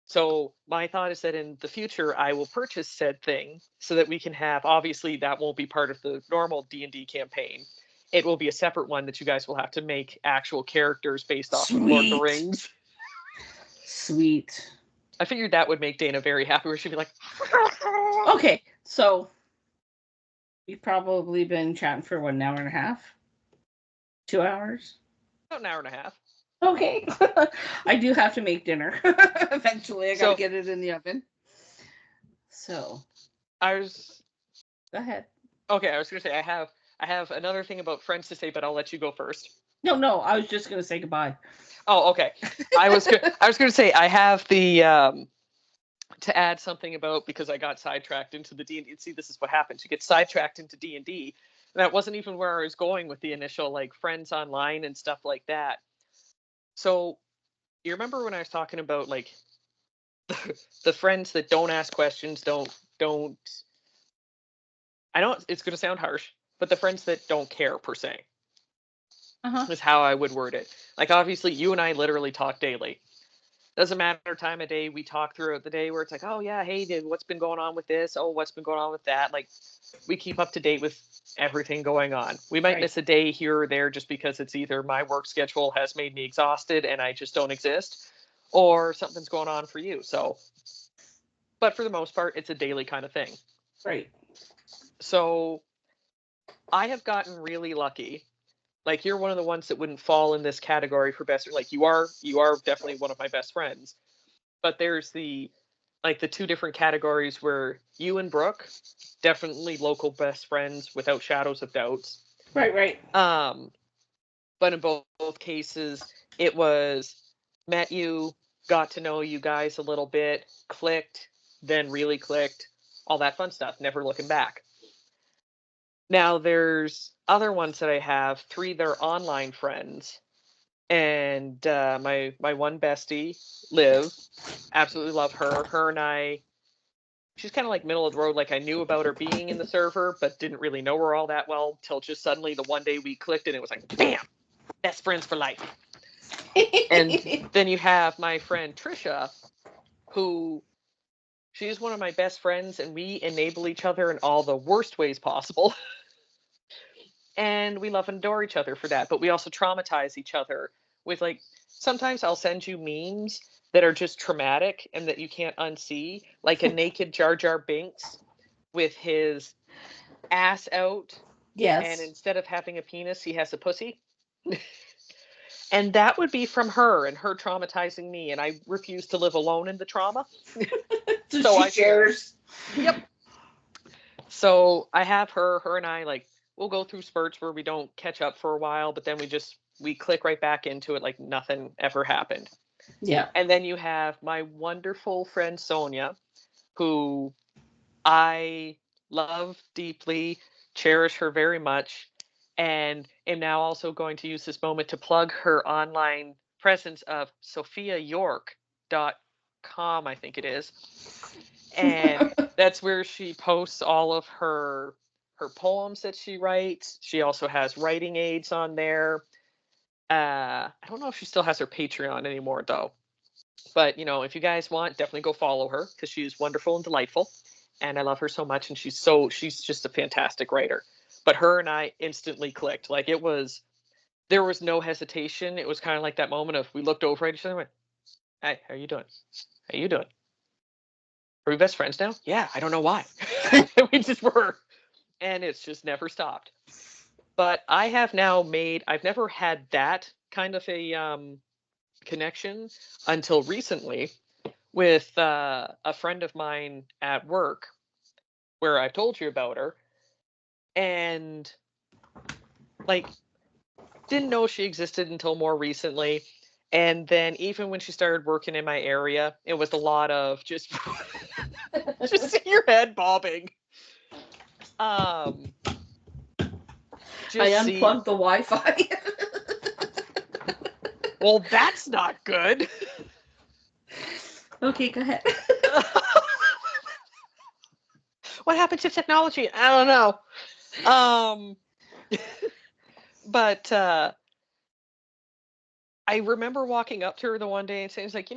A: So my thought is that in the future, I will purchase said thing so that we can have, obviously that won't be part of the normal D&D campaign. It will be a separate one that you guys will have to make actual characters based off of Lord of the Rings.
B: Sweet.
A: I figured that would make Dana very happy, where she'd be like,
B: okay, so we've probably been chatting for what, an hour and a half? 2 hours?
A: About an hour and a half.
B: Okay. I do have to make dinner. Eventually, I gotta get it in the oven. So.
A: Go
B: ahead.
A: Okay, I was gonna say I have another thing about friends to say, but I'll let you go first.
B: No, I was just gonna say goodbye.
A: Oh, okay. I was gonna say I have the to add something about, because I got sidetracked into the D&D. See, this is what happens. You get sidetracked into D&D. And that wasn't even where I was going with the initial, like, friends online and stuff like that. So you remember when I was talking about, like, the friends that don't ask questions, don't I know it's going to sound harsh, but the friends that don't care per se is how I would word it. Like, obviously you and I literally talk daily. Doesn't matter time of day. We talk throughout the day where it's like, oh yeah, hey, what's been going on with this? Oh, what's been going on with that? Like, we keep up to date with everything going on. We might miss a day here or there just because it's either my work schedule has made me exhausted and I just don't exist, or something's going on for you. So, but for the most part, it's a daily kind of thing.
B: Right.
A: So I have gotten really lucky. Like, you're one of the ones that wouldn't fall in this category for best. Like, you are definitely one of my best friends. But there's the two different categories where you and Brooke, definitely local best friends without shadows of doubts.
B: Right.
A: But in both cases, it was met you, got to know you guys a little bit, clicked, then really clicked, all that fun stuff, never looking back. Now there's other ones that I have, 3 that are online friends. And my one bestie, Liv, absolutely love her. Her and I, she's kind of like middle of the road. Like, I knew about her being in the server, but didn't really know her all that well till just suddenly the one day we clicked and it was like, bam, best friends for life. And then you have my friend Trisha, who she's one of my best friends, and we enable each other in all the worst ways possible. And we love and adore each other for that. But we also traumatize each other with, like, sometimes I'll send you memes that are just traumatic and that you can't unsee, like a naked Jar Jar Binks with his ass out.
B: Yes.
A: And instead of having a penis, he has a pussy. And that would be from her and her traumatizing me. And I refuse to live alone in the trauma.
B: So she shares.
A: Yep. So I have her and I, like, we'll go through spurts where we don't catch up for a while, but then we click right back into it like nothing ever happened.
B: Yeah.
A: And then you have my wonderful friend Sonia, who I love deeply, cherish her very much, and am now also going to use this moment to plug her online presence of sophiayork.com, I think it is. And that's where she posts all of her poems that she writes. She also has writing aids on there. I don't know if she still has her Patreon anymore, though. But, if you guys want, definitely go follow her, because she's wonderful and delightful. And I love her so much. And she's just a fantastic writer. But her and I instantly clicked. Like, there was no hesitation. It was kind of like that moment of, we looked over at each other and went, hey, how are you doing? How you doing? Are we best friends now? Yeah, I don't know why. We just were. And it's just never stopped. But I've never had that kind of a connection until recently with a friend of mine at work, where I've told you about her. And, like, didn't know she existed until more recently. And then even when she started working in my area, it was a lot of just see your head bobbing. I
B: unplugged the Wi-Fi.
A: Well, that's not good.
B: Okay, go ahead.
A: What happened to technology? I don't know. But I remember walking up to her the one day and saying, like,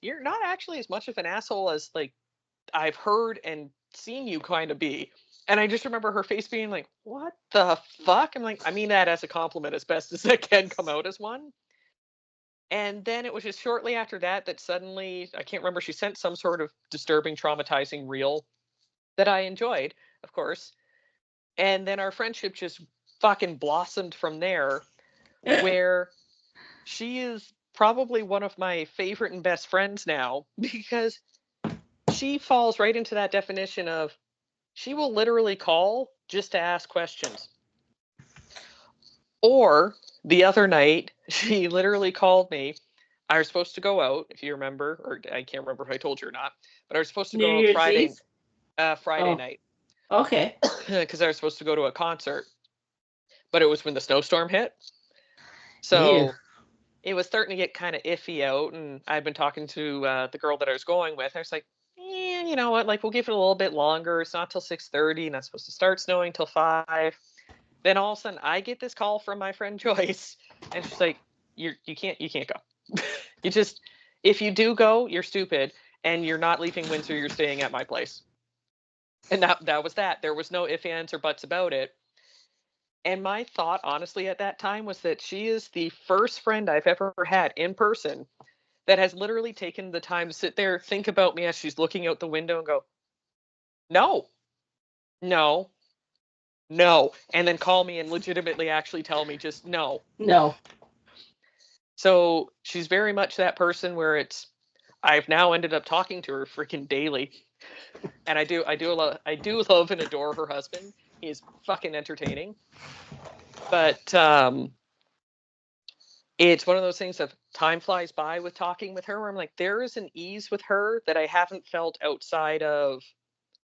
A: you're not actually as much of an asshole as, like, I've heard and seen you kind of be. And I just remember her face being like, what the fuck? I'm like, I mean that as a compliment as best as it can come out as one. And then it was just shortly after that suddenly, I can't remember, she sent some sort of disturbing, traumatizing reel that I enjoyed, of course. And then our friendship just fucking blossomed from there, where she is probably one of my favorite and best friends now, because she falls right into that definition of, she will literally call just to ask questions. Or the other night, she literally called me. I was supposed to go out, if you remember, or I can't remember if I told you or not, but I was supposed to go out Friday night.
B: Okay.
A: Because I was supposed to go to a concert, but it was when the snowstorm hit. So it was starting to get kind of iffy out, and I'd been talking to the girl that I was going with. I was like, you know what, like, we'll give it a little bit longer. It's not till 6:30, and it's supposed to start snowing till 5. Then all of a sudden, I get this call from my friend Joyce, and she's like, you can't go. if you do go, you're stupid, and you're not leaving Windsor. You're staying at my place. And that was that. There was no ifs, ands, or buts about it. And my thought, honestly, at that time was that she is the first friend I've ever had in person that has literally taken the time to sit there, think about me as she's looking out the window and go, no, no, no. And then call me and legitimately actually tell me just no.
B: No.
A: So she's very much that person where I've now ended up talking to her freaking daily. And I do love and adore her husband. He's fucking entertaining. But it's one of those things of time flies by with talking with her where I'm like, there is an ease with her that I haven't felt outside of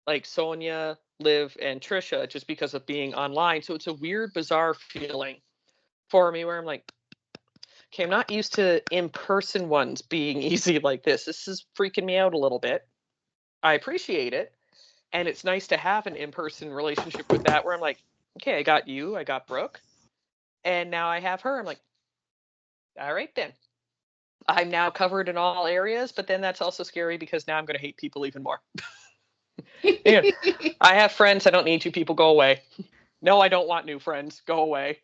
A: like Sonia, Liv, and Trisha just because of being online. So it's a weird, bizarre feeling for me where I'm like, okay, I'm not used to in-person ones being easy like this. This is freaking me out a little bit. I appreciate it. And it's nice to have an in-person relationship with that where I'm like, okay, I got you, I got Brooke, and now I have her. I'm like, all right then. I'm now covered in all areas, but then that's also scary because now I'm going to hate people even more. Yeah, I have friends. I don't need you people. Go away. No, I don't want new friends. Go away.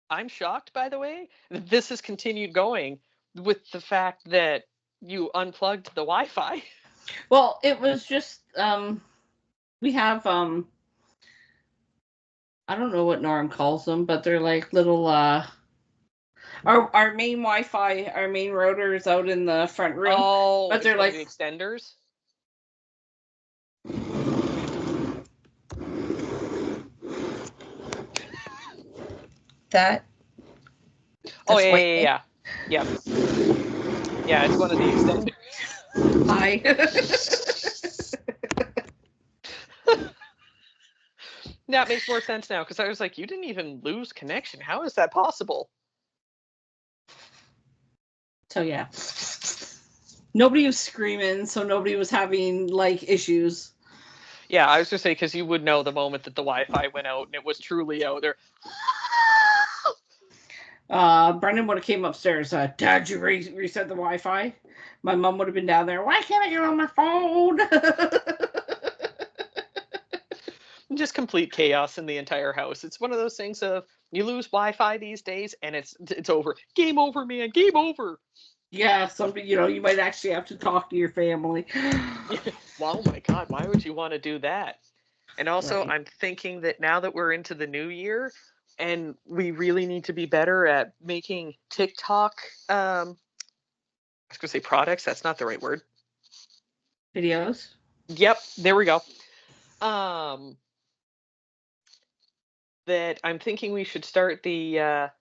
A: I'm shocked, by the way, that this has continued going with the fact that you unplugged the Wi-Fi.
B: Well, it was just we have I don't know what Norm calls them, but they're like little our main Wi-Fi, our main router is out in the front room.
A: Oh,
B: but they're like
A: the extenders.
B: That.
A: Oh yeah. Yeah, it's one of the extenders.
B: Hi.
A: That makes more sense now because I was like, you didn't even lose connection. How is that possible?
B: So yeah, nobody was screaming, so nobody was having like issues.
A: Yeah, I was just saying because you would know the moment that the Wi-Fi went out and it was truly out there.
B: Brendan would have came upstairs. Dad, you reset the Wi-Fi? My mom would have been down there. Why can't I get on my phone?
A: Just complete chaos in the entire house. It's one of those things of you lose Wi-Fi these days and it's over. Game over, man. Game over.
B: Yeah, somebody, you might actually have to talk to your family.
A: Well, oh my God, why would you want to do that? And also,
B: Right.
A: I'm thinking that now that we're into the new year and we really need to be better at making TikTok, I was going to say products. That's not the right word.
B: Videos.
A: Yep, there we go. That I'm thinking we should start the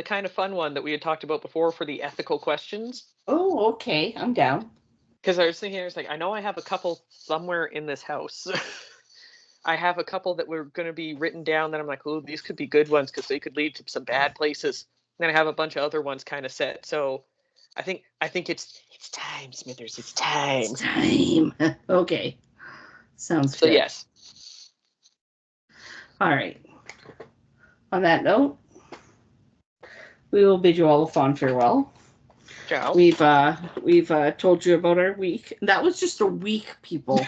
A: kind of fun one that we had talked about before for the ethical questions.
B: Oh, okay. I'm down.
A: Because I was thinking, I was like, I know I have a couple somewhere in this house. I have a couple that were going to be written down that I'm like, oh, these could be good ones because they could lead to some bad places. And then I have a bunch of other ones kind of set. So I think it's time, Smithers. It's time.
B: It's time. Okay. Sounds
A: So
B: good.
A: yes.
B: All right. On that note, we will bid you all a fond farewell.
A: Ciao.
B: We've told you about our week. That was just a week, people.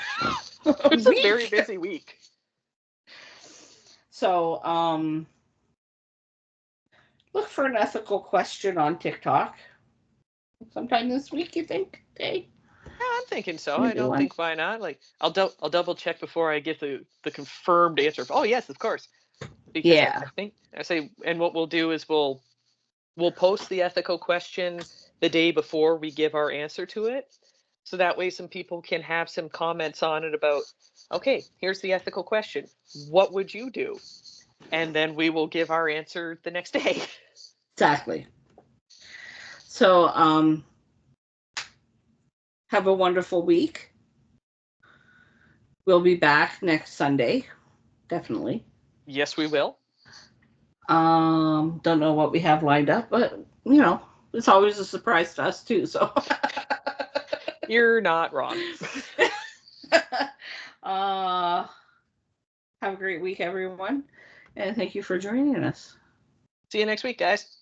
A: It's a very busy week.
B: So, look for an ethical question on TikTok sometime this week. You think, Dave?
A: Yeah, I'm thinking so. I don't think why not. Like I'll double check before I get the confirmed answer. Oh yes, of course. Because
B: Yeah.
A: I think I say, and what we'll do is we'll post the ethical question the day before we give our answer to it. So that way some people can have some comments on it about, okay, here's the ethical question. What would you do? And then we will give our answer the next day.
B: Exactly. So, have a wonderful week. We'll be back next Sunday. Definitely.
A: Yes, we will.
B: Don't know what we have lined up, but it's always a surprise to us too. So
A: you're not wrong.
B: Have a great week, everyone, and thank you for joining us.
A: See you next week, guys.